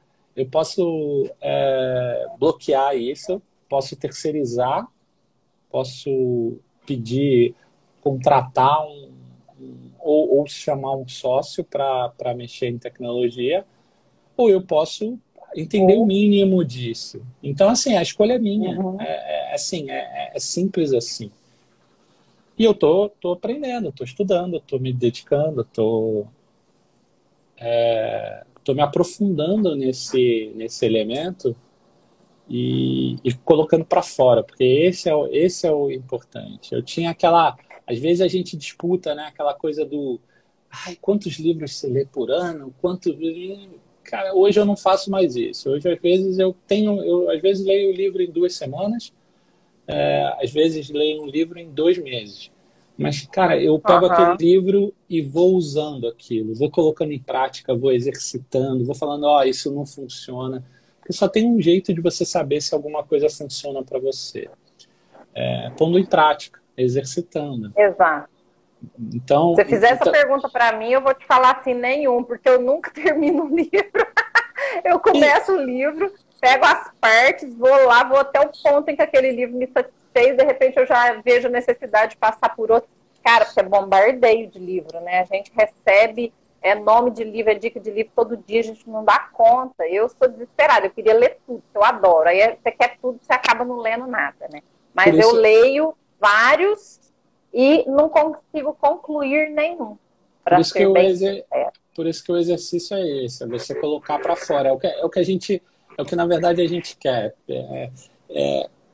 S2: bloquear isso, posso terceirizar, posso pedir, contratar ou chamar um sócio para mexer em tecnologia, ou eu posso entender o mínimo disso. Então, assim, a escolha é minha. É simples assim. E eu tô aprendendo, tô estudando, tô me dedicando, tô me aprofundando nesse elemento e colocando para fora, porque esse é o importante. Eu tinha às vezes a gente disputa, né, aquela coisa do quantos livros você lê por ano, cara, hoje eu não faço mais isso. Hoje às vezes eu às vezes leio o livro em 2 semanas, às vezes leio um livro em 2 meses. Mas, cara, eu pego aquele livro e vou usando aquilo, vou colocando em prática, vou exercitando, vou falando, isso não funciona. Porque só tem um jeito de você saber se alguma coisa funciona para você. Pondo em prática, exercitando.
S1: Exato.
S2: Então,
S1: se você fizer essa pergunta para mim, eu vou te falar assim, nenhum, porque eu nunca termino um livro. Eu começo o livro, pego as partes, vou até o ponto em que aquele livro me satisfez, de repente eu já vejo a necessidade de passar por outro. Cara, porque é bombardeio de livro, né? A gente recebe nome de livro, dica de livro todo dia, a gente não dá conta. Eu sou desesperada, eu queria ler tudo, eu adoro. Aí você quer tudo, você acaba não lendo nada, né? Mas eu leio vários e não consigo concluir nenhum.
S2: Por isso que o exercício é esse, é você colocar para fora. É o que na verdade a gente quer.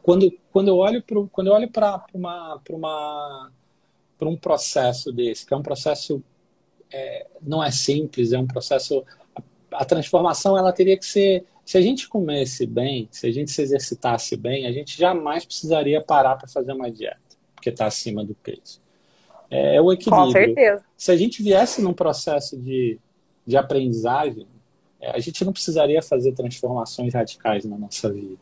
S2: Quando eu olho para um processo desse, que é um processo não é simples, é um processo. A transformação ela teria que ser. Se a gente comesse bem, se a gente se exercitasse bem, a gente jamais precisaria parar para fazer uma dieta, porque está acima do peso. É o equilíbrio.
S1: Com certeza.
S2: Se a gente viesse num processo de aprendizagem, a gente não precisaria fazer transformações radicais na nossa vida.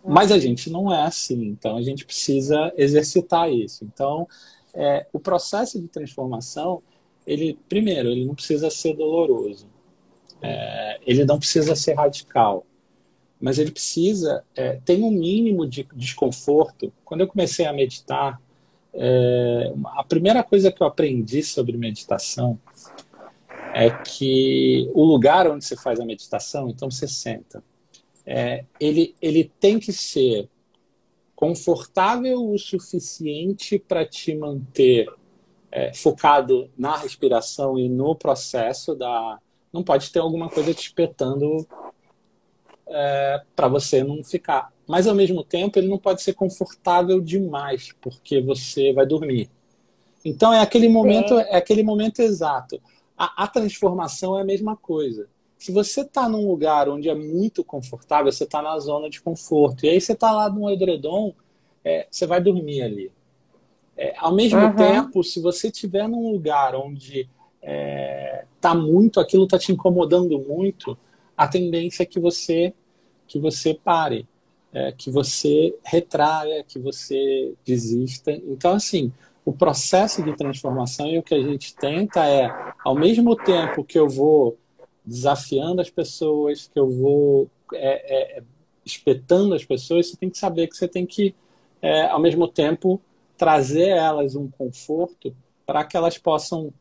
S2: Mas a gente não é assim, então a gente precisa exercitar isso. Então, o processo de transformação, primeiro, ele não precisa ser doloroso. Ele não precisa ser radical. Mas ele precisa ter um mínimo de desconforto. Quando eu comecei a meditar, a primeira coisa que eu aprendi sobre meditação é que o lugar onde você faz a meditação, então você senta, ele tem que ser confortável o suficiente para te manter focado na respiração e no processo não pode ter alguma coisa te espetando para você não ficar. Mas, ao mesmo tempo, ele não pode ser confortável demais, porque você vai dormir. Então, é aquele momento exato. A transformação é a mesma coisa. Se você está num lugar onde é muito confortável, você está na zona de conforto. E aí você está lá num edredom, você vai dormir ali. Ao mesmo tempo, se você estiver num lugar onde aquilo está te incomodando muito, a tendência é que você pare, que você retraia, que você desista. Então, assim, o processo de transformação e o que a gente tenta ao mesmo tempo que eu vou desafiando as pessoas, que eu vou espetando as pessoas, você tem que saber que você tem que, ao mesmo tempo, trazer a elas um conforto para que elas possam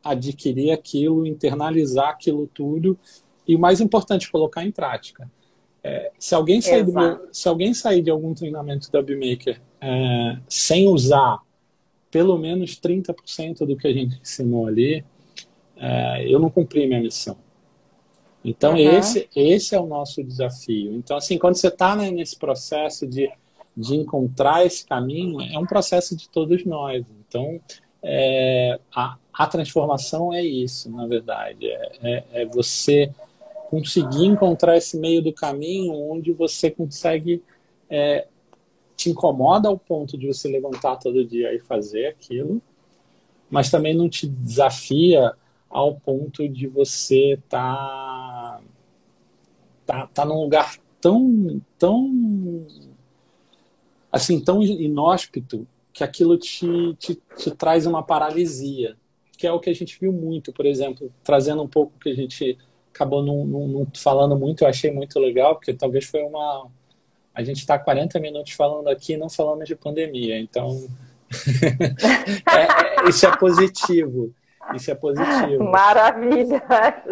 S2: adquirir aquilo, internalizar aquilo tudo e, o mais importante, colocar em prática. Se alguém sair de algum treinamento da Bmaker sem usar pelo menos 30% do que a gente ensinou ali, eu não cumpri minha missão. Então, esse é o nosso desafio. Então, assim, quando você está, né, nesse processo de encontrar esse caminho, é um processo de todos nós. Então, a transformação é isso, na verdade. É você conseguir encontrar esse meio do caminho onde você consegue... te incomoda ao ponto de você levantar todo dia e fazer aquilo, mas também não te desafia ao ponto de você tá num lugar tão inóspito que aquilo te traz uma paralisia, que é o que a gente viu muito, por exemplo, trazendo um pouco que a gente acabou não falando muito, eu achei muito legal, porque talvez foi a gente está 40 minutos falando aqui, não falando de pandemia, então isso é positivo. Isso é positivo.
S1: Maravilha!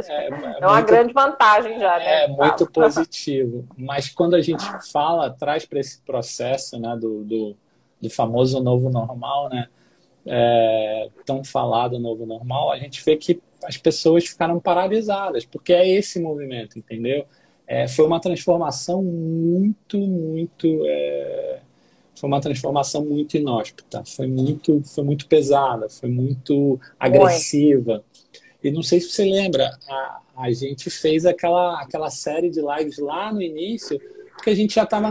S1: É uma grande vantagem já, né?
S2: É muito positivo. Mas quando a gente traz para esse processo, né, do famoso novo normal, né, tão falado novo normal, a gente vê que as pessoas ficaram paralisadas, porque é esse movimento, entendeu? Foi uma transformação foi uma transformação muito inóspita, foi muito pesada, foi muito agressiva. E não sei se você lembra, a gente fez aquela série de lives lá no início, porque a gente já estava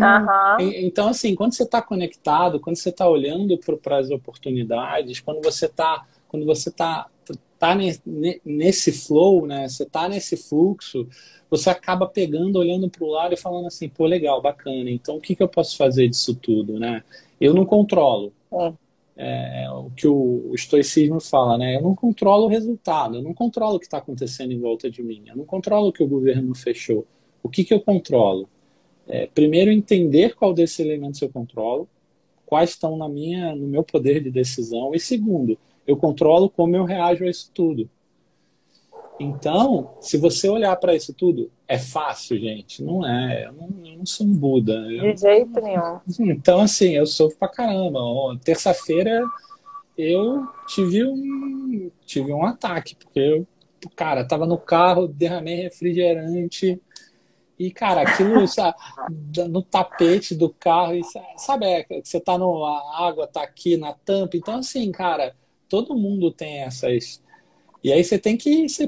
S2: Então, assim, quando você está conectado, quando você está olhando para as oportunidades, quando você está nesse flow, né? Você está nesse fluxo, você acaba pegando, olhando para o lado e falando assim, pô, legal, bacana, então o que eu posso fazer disso tudo, né? Eu não controlo. O que o estoicismo fala, né? Eu não controlo o resultado, eu não controlo o que está acontecendo em volta de mim, eu não controlo o que o governo fechou. O que eu controlo? Primeiro, entender qual desses elementos eu controlo, quais estão no meu poder de decisão, e segundo, eu controlo como eu reajo a isso tudo. Então, se você olhar para isso tudo, é fácil, gente? Não é. Eu não sou um Buda.
S1: De jeito nenhum.
S2: Então, assim, eu sofro pra caramba. Terça-feira eu tive um ataque, porque cara, tava no carro, derramei refrigerante e, cara, aquilo, sabe, no tapete do carro, e, sabe, você tá a água tá aqui na tampa. Então, assim, cara, todo mundo tem essas... E aí você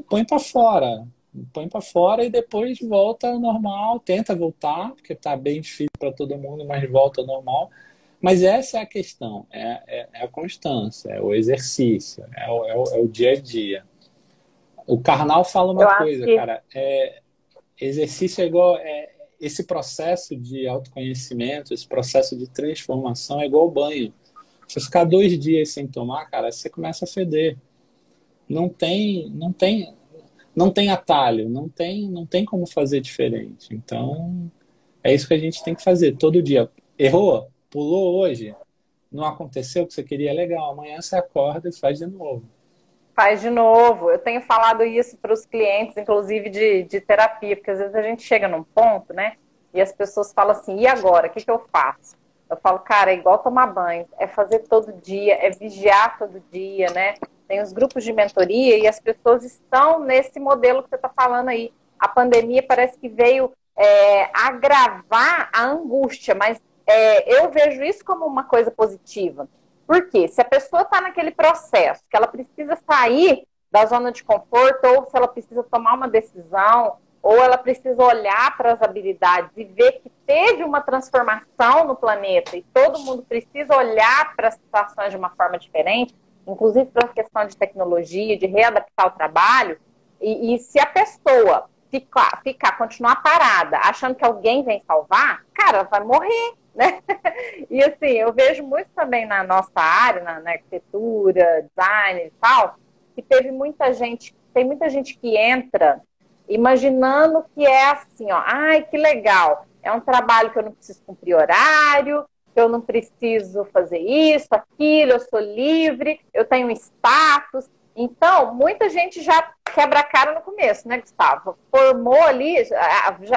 S2: põe para fora. Põe para fora e depois volta ao normal, tenta voltar, porque tá bem difícil para todo mundo, mas volta ao normal. Mas essa é a questão, é a constância, é o exercício, é o dia a dia. O Karnal fala uma coisa, cara, exercício é igual, esse processo de autoconhecimento, esse processo de transformação é igual ao banho. Se você ficar 2 dias sem tomar, cara, você começa a feder. Não tem atalho, não tem como fazer diferente. Então, é isso que a gente tem que fazer todo dia. Errou? Pulou hoje? Não aconteceu o que você queria? Legal. Amanhã você acorda e faz de novo.
S1: Faz de novo. Eu tenho falado isso para os clientes, inclusive de terapia, porque às vezes a gente chega num ponto, né? E as pessoas falam assim, e agora? O que eu faço? Eu falo, cara, é igual tomar banho. É fazer todo dia, é vigiar todo dia, né? Tem os grupos de mentoria e as pessoas estão nesse modelo que você está falando aí. A pandemia parece que veio agravar a angústia, mas eu vejo isso como uma coisa positiva. Por quê? Se a pessoa está naquele processo, que ela precisa sair da zona de conforto, ou se ela precisa tomar uma decisão, ou ela precisa olhar para as habilidades e ver que teve uma transformação no planeta e todo mundo precisa olhar para as situações de uma forma diferente, inclusive para a questão de tecnologia, de readaptar o trabalho, E se a pessoa continuar parada, achando que alguém vem salvar, cara, vai morrer, né? E assim, eu vejo muito também na nossa área, na arquitetura, design e tal, que tem muita gente que entra imaginando que é assim, ó, ai, que legal, é um trabalho que eu não preciso cumprir horário, eu não preciso fazer isso, aquilo, eu sou livre, eu tenho status. Então, muita gente já quebra a cara no começo, né, Gustavo? Formou ali,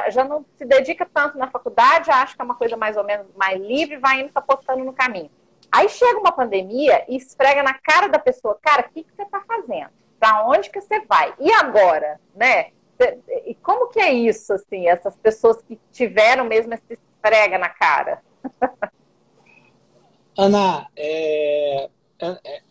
S1: já não se dedica tanto na faculdade, já acha que é uma coisa mais ou menos mais livre, vai indo capotando no caminho. Aí chega uma pandemia e esfrega na cara da pessoa, cara, o que você está fazendo? Para onde que você vai? E agora, né? E como que é isso, assim, essas pessoas que tiveram mesmo essa esfrega na cara?
S2: Ana, é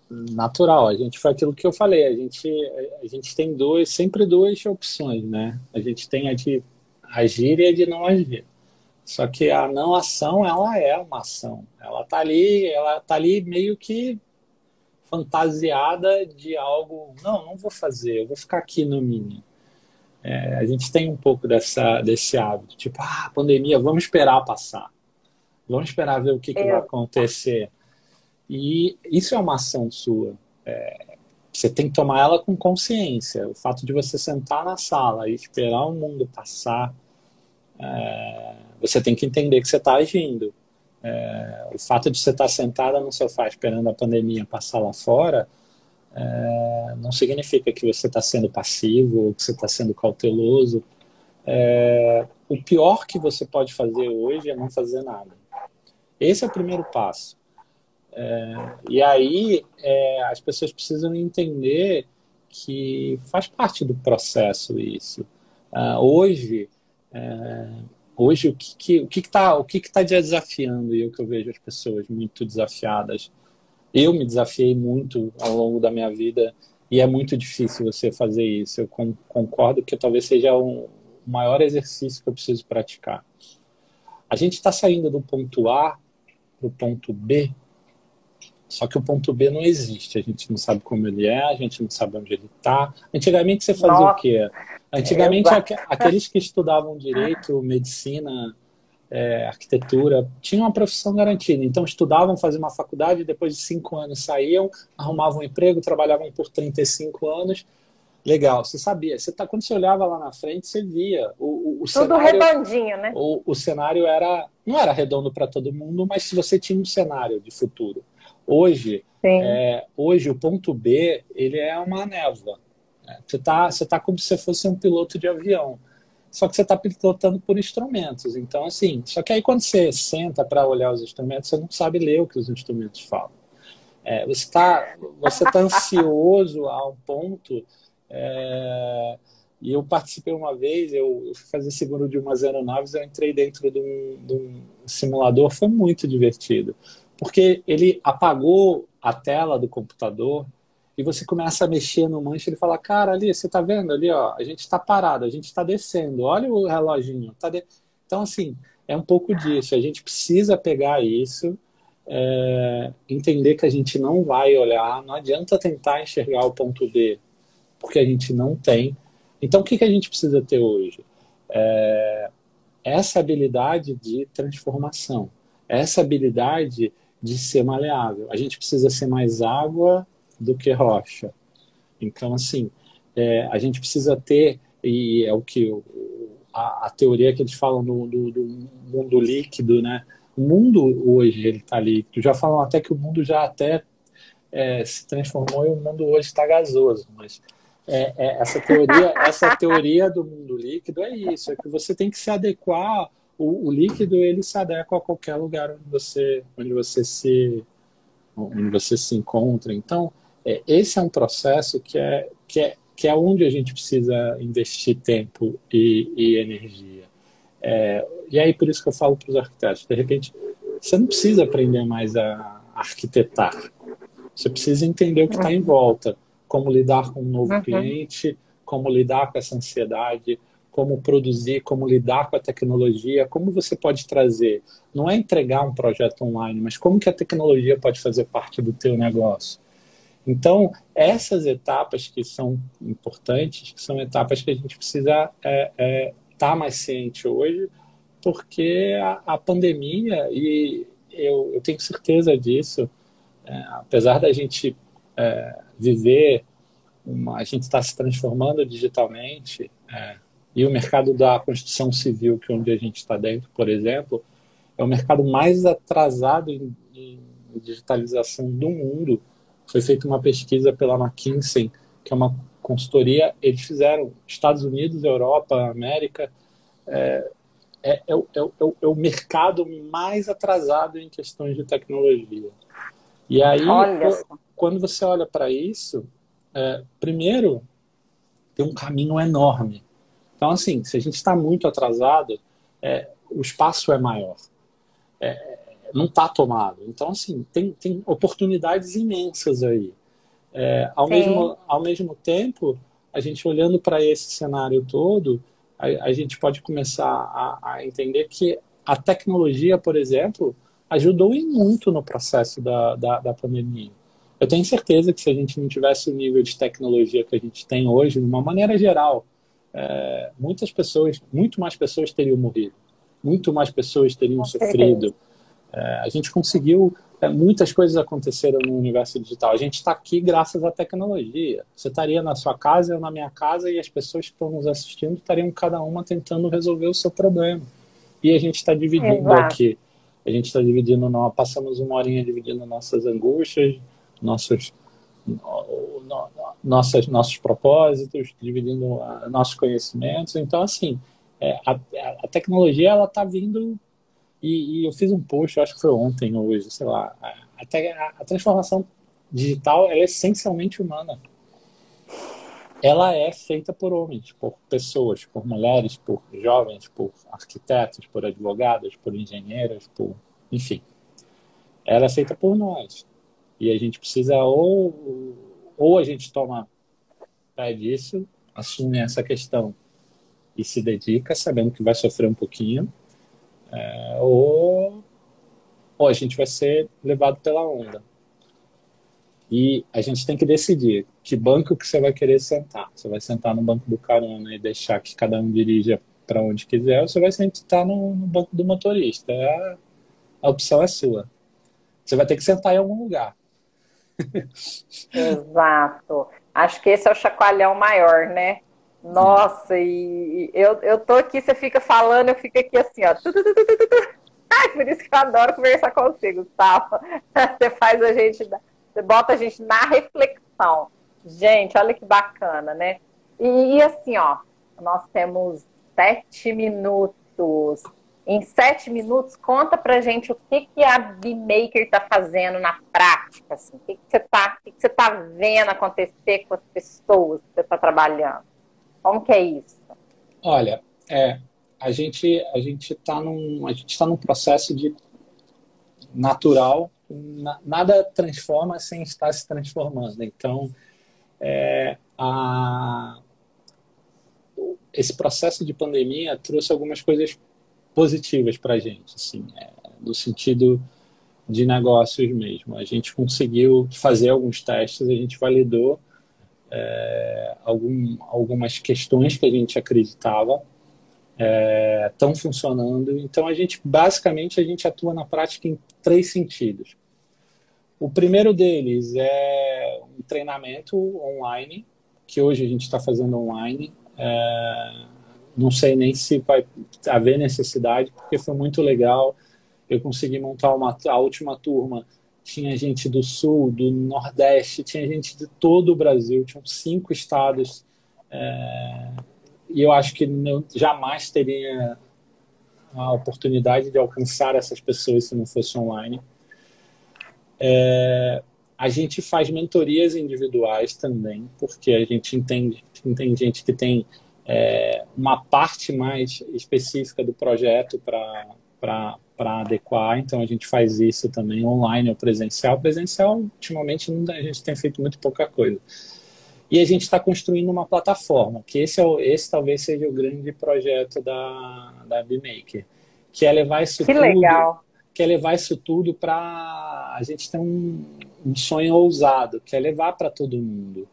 S2: natural, a gente foi aquilo que eu falei, a gente tem sempre duas opções, né? A gente tem a de agir e a de não agir. Só que a não ação, ela é uma ação. Ela tá ali meio que fantasiada de algo, não vou fazer, eu vou ficar aqui no mínimo. A gente tem um pouco desse hábito, tipo, pandemia, vamos esperar passar. Vamos esperar ver o que vai acontecer. E isso é uma ação sua. Você tem que tomar ela com consciência. O fato de você sentar na sala e esperar o mundo passar, você tem que entender que você está agindo. O fato de você estar sentada no sofá esperando a pandemia passar lá fora, não significa que você está sendo passivo ou que você está sendo cauteloso. O pior que você pode fazer hoje é não fazer nada. Esse é o primeiro passo. E aí as pessoas precisam entender que faz parte do processo isso. Hoje o que está desafiando, e o que eu vejo as pessoas muito desafiadas. Eu me desafiei muito ao longo da minha vida e é muito difícil você fazer isso. Eu concordo que talvez seja o maior exercício que eu preciso praticar. A gente está saindo do ponto A para o ponto B, só que o ponto B não existe. A gente não sabe como ele é, a gente não sabe onde ele está. Antigamente você fazia o quê? Antigamente aqueles que estudavam direito, medicina, arquitetura, tinham uma profissão garantida. Então estudavam, faziam uma faculdade, depois de 5 anos saíam, arrumavam um emprego, trabalhavam por 35 anos. Legal, você sabia. Quando você olhava lá na frente, você via o
S1: tudo
S2: cenário,
S1: redondinho, né?
S2: O cenário não era redondo para todo mundo, mas se você tinha um cenário de futuro. Hoje o ponto B, ele é uma névoa. Você tá como se você fosse um piloto de avião. Só que você está pilotando por instrumentos. Então, assim, só que aí quando você senta para olhar os instrumentos, você não sabe ler o que os instrumentos falam. Você tá ansioso a um ponto. E eu participei uma vez, eu fui fazer seguro de umas aeronaves, eu entrei dentro de um simulador, foi muito divertido. Porque ele apagou a tela do computador e você começa a mexer no manche e ele fala, cara, ali, você tá vendo ali, ó, a gente está parado, a gente está descendo, olha o reloginho. Então, assim, é um pouco disso. A gente precisa pegar isso, entender que a gente não vai olhar, não adianta tentar enxergar o ponto B, porque a gente não tem. Então, o que a gente precisa ter hoje? Essa habilidade de transformação, essa habilidade de ser maleável. A gente precisa ser mais água do que rocha. Então, assim, a gente precisa ter, e é o que a teoria que eles falam do mundo líquido, né? O mundo hoje, ele está líquido. Já falam até que o mundo já até se transformou e o mundo hoje está gasoso, mas essa teoria do mundo líquido é isso, é que você tem que se adequar. O líquido, ele se adequa a qualquer lugar onde você se encontra. Então, esse é um processo que é onde a gente precisa investir tempo e energia. E aí, por isso que eu falo para os arquitetos, de repente, você não precisa aprender mais a arquitetar. Você precisa entender o que está em volta, como lidar com um novo cliente, como lidar com essa ansiedade, como produzir, como lidar com a tecnologia, como você pode trazer, não é entregar um projeto online, mas como que a tecnologia pode fazer parte do teu negócio. Então, essas etapas que são importantes, que são etapas que a gente precisa estar mais ciente hoje, porque a pandemia, e eu tenho certeza disso, apesar da gente viver, a gente está se transformando digitalmente, e o mercado da construção civil, que é onde a gente está dentro, por exemplo, é o mercado mais atrasado em digitalização do mundo. Foi feita uma pesquisa pela McKinsey, que é uma consultoria, eles fizeram Estados Unidos, Europa, América, é o mercado mais atrasado em questões de tecnologia. E aí, quando você olha para isso, primeiro, tem um caminho enorme. Então, assim, se a gente está muito atrasado, o espaço é maior. Não está tomado. Então, assim, tem oportunidades imensas aí. Ao mesmo tempo, a gente olhando para esse cenário todo, a gente pode começar a entender que a tecnologia, por exemplo, ajudou e muito no processo da pandemia. Eu tenho certeza que se a gente não tivesse o nível de tecnologia que a gente tem hoje, de uma maneira geral, muito mais pessoas teriam morrido, muito mais pessoas teriam sofrido. A gente conseguiu, muitas coisas aconteceram no universo digital. A gente está aqui graças à tecnologia. Você estaria na sua casa, eu na minha casa, e as pessoas que estão nos assistindo estariam cada uma tentando resolver o seu problema. E a gente está dividindo aqui. A gente está dividindo, passamos uma horinha dividindo nossas angústias, nossos propósitos, dividindo nossos conhecimentos. Então, assim, a tecnologia, ela está vindo. E eu fiz um post, eu acho que foi ontem ou hoje, sei lá. A transformação digital é essencialmente humana. Ela é feita por homens, por pessoas, por mulheres, por jovens, por arquitetos, por advogados, por engenheiros, enfim. Ela é feita por nós. E a gente precisa ou a gente toma pé disso, assume essa questão e se dedica, sabendo que vai sofrer um pouquinho, ou a gente vai ser levado pela onda. E a gente tem que decidir que banco que você vai querer sentar. Você vai sentar no banco do carona e deixar que cada um dirija para onde quiser, ou você vai sentar no banco do motorista. A opção é sua. Você vai ter que sentar em algum lugar.
S1: Exato. Acho que esse é o chacoalhão maior, né? Nossa, e eu tô aqui, você fica falando, eu fico aqui assim, ó. Ai, por isso que eu adoro conversar com você, Gustavo. Você faz a gente, você bota a gente na reflexão. Gente, olha que bacana, né? E assim, ó, nós temos 7 minutos. Em 7 minutos, conta pra gente o que a BeMaker tá fazendo na prática, assim. O que você tá vendo acontecer com as pessoas que você tá trabalhando? Como que é isso?
S2: Olha, a gente está num processo de natural, nada transforma sem estar se transformando. Então, esse processo de pandemia trouxe algumas coisas positivas para a gente, assim, no sentido de negócios mesmo. A gente conseguiu fazer alguns testes, a gente validou algumas questões que a gente acreditava estão funcionando. Então, basicamente, a gente atua na prática em 3 sentidos. O primeiro deles é um treinamento online, que hoje a gente está fazendo online. Não sei nem se vai haver necessidade, porque foi muito legal. Eu consegui montar a última turma. Tinha gente do Sul, do Nordeste, tinha gente de todo o Brasil, tinham 5 estados. E eu acho que jamais teria a oportunidade de alcançar essas pessoas se não fosse online. A gente faz mentorias individuais também, porque a gente entende gente que tem uma parte mais específica do projeto para adequar, então a gente faz isso também online ou presencial. Presencial, ultimamente, a gente tem feito muito pouca coisa. E a gente está construindo uma plataforma, que esse talvez seja o grande projeto da BeMaker, que é levar isso tudo.
S1: Legal.
S2: Que é levar isso tudo para a gente ter um um sonho ousado, que é levar para todo mundo.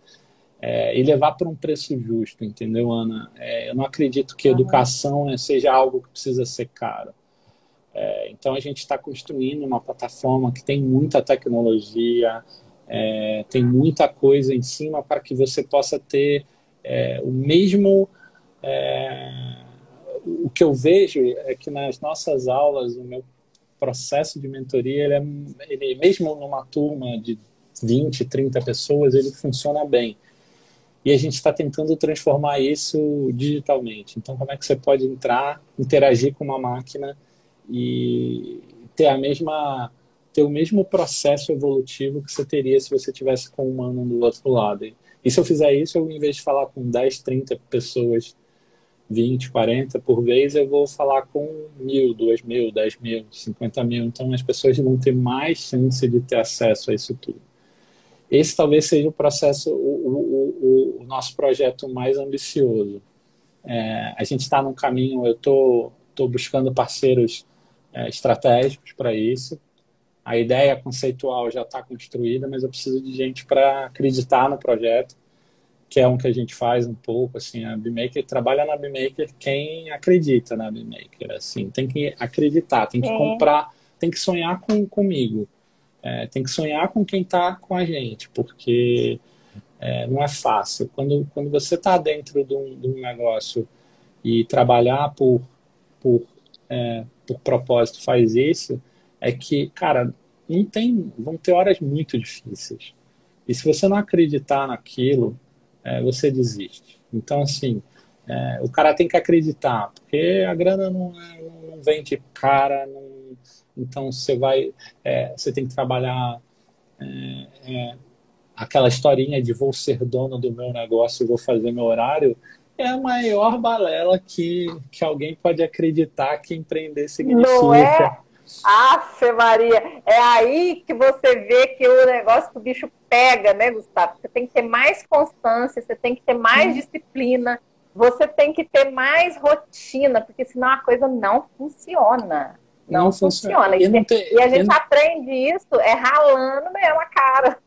S2: E levar por um preço justo, entendeu, Ana? Eu não acredito que educação seja algo que precisa ser caro. Então, a gente está construindo uma plataforma que tem muita tecnologia, tem muita coisa em cima para que você possa ter o mesmo... o que eu vejo é que nas nossas aulas, o meu processo de mentoria, ele mesmo numa turma de 20, 30 pessoas, ele funciona bem. E a gente está tentando transformar isso digitalmente. Então, como é que você pode entrar, interagir com uma máquina e ter o mesmo processo evolutivo que você teria se você tivesse com um humano do outro lado? E se eu fizer isso, em vez de falar com 10, 30 pessoas, 20, 40 por vez, eu vou falar com 1.000, 2.000, 10.000, 50.000. Então, as pessoas vão ter mais chance de ter acesso a isso tudo. Esse talvez seja o processo, o nosso projeto mais ambicioso. A gente está num caminho, eu estou buscando parceiros estratégicos para isso. A ideia conceitual já está construída, mas eu preciso de gente para acreditar no projeto, que é um que a gente faz um pouco, assim, a BeMaker trabalha na BeMaker quem acredita na BeMaker, assim, tem que acreditar, tem que comprar, tem que sonhar comigo. Tem que sonhar com quem está com a gente, porque não é fácil. Quando você está dentro de um negócio e trabalhar por propósito faz isso, é que, cara, vão ter horas muito difíceis. E se você não acreditar naquilo, você desiste. Então, assim, o cara tem que acreditar, porque a grana não vem de cara, então você tem que trabalhar aquela historinha de vou ser dono do meu negócio, vou fazer meu horário, é a maior balela que alguém pode acreditar que empreender significa.
S1: Não é? Afe Maria, é aí que você vê que o negócio do bicho pega, né, Gustavo? Você tem que ter mais constância, você tem que ter mais disciplina, você tem que ter mais rotina, porque senão a coisa não funciona. Não funciona. E a gente aprende isso ralando mesmo a cara.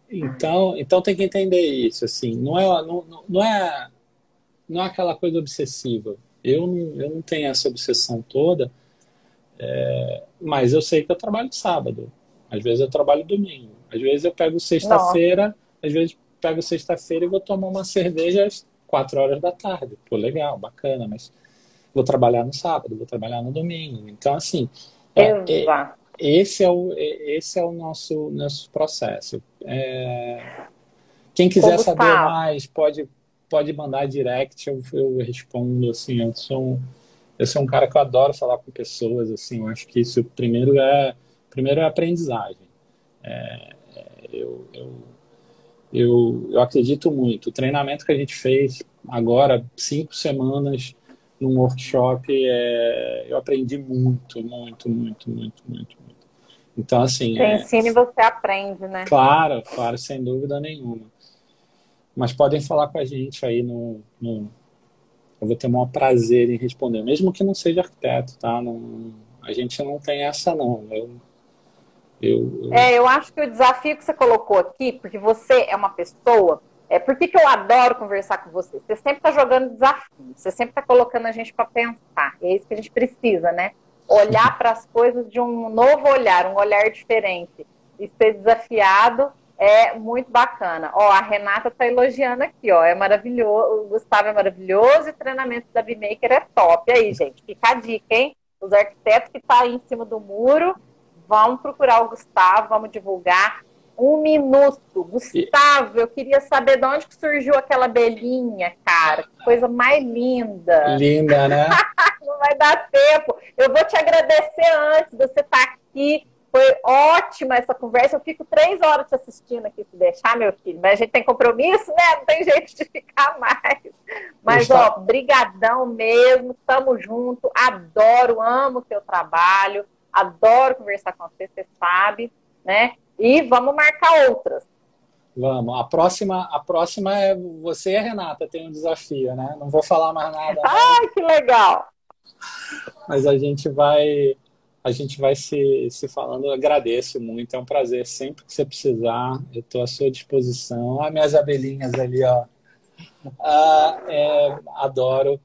S2: Então tem que entender isso, assim, não é aquela coisa obsessiva. Eu não tenho essa obsessão toda, mas eu sei que eu trabalho sábado, às vezes eu trabalho domingo, às vezes eu pego sexta-feira, e vou tomar uma cerveja às 4 horas da tarde. Pô, legal, bacana, mas vou trabalhar no sábado, vou trabalhar no domingo. Então, assim, esse é o nosso nosso Quem quiser saber mais, pode mandar direct, eu respondo, assim, eu sou um cara que eu adoro falar com pessoas, assim, eu acho que isso primeiro é aprendizagem. Eu acredito muito. O treinamento que a gente fez agora, 5 semanas, num workshop, eu aprendi muito, muito, muito, muito, muito, muito. Então, assim...
S1: Você ensina e você aprende, né?
S2: Claro, sem dúvida nenhuma. Mas podem falar com a gente aí eu vou ter o maior prazer em responder, mesmo que não seja arquiteto, tá? A gente não tem essa, não.
S1: Eu acho que o desafio que você colocou aqui, porque você é uma pessoa... por que eu adoro conversar com você? Você sempre está jogando desafio, você sempre está colocando a gente para pensar. É isso que a gente precisa, né? Olhar para as coisas de um novo olhar, um olhar diferente. E ser desafiado é muito bacana. A Renata está elogiando aqui, é maravilhoso, o Gustavo é maravilhoso e o treinamento da BeMaker é top. E aí, gente, fica a dica, hein? Os arquitetos que estão aí em cima do muro, vamos procurar o Gustavo, vamos divulgar. 1 minuto. Gustavo, eu queria saber de onde que surgiu aquela abelhinha, cara. Que coisa mais linda.
S2: Linda, né?
S1: Não vai dar tempo. Eu vou te agradecer antes de você estar aqui. Foi ótima essa conversa. Eu fico 3 horas te assistindo aqui, se deixar, meu filho. Mas a gente tem compromisso, né? Não tem jeito de ficar mais. Mas, brigadão mesmo. Tamo junto. Adoro, amo o seu trabalho. Adoro conversar com você, você sabe, né? E vamos marcar outras.
S2: Vamos. A próxima é você e a Renata, tem um desafio, né? Não vou falar mais nada.
S1: Ai, que legal!
S2: Mas a gente vai a gente vai se falando. Eu agradeço muito, é um prazer. Sempre que você precisar, eu estou à sua disposição. Ah, minhas abelhinhas ali, ó. Adoro.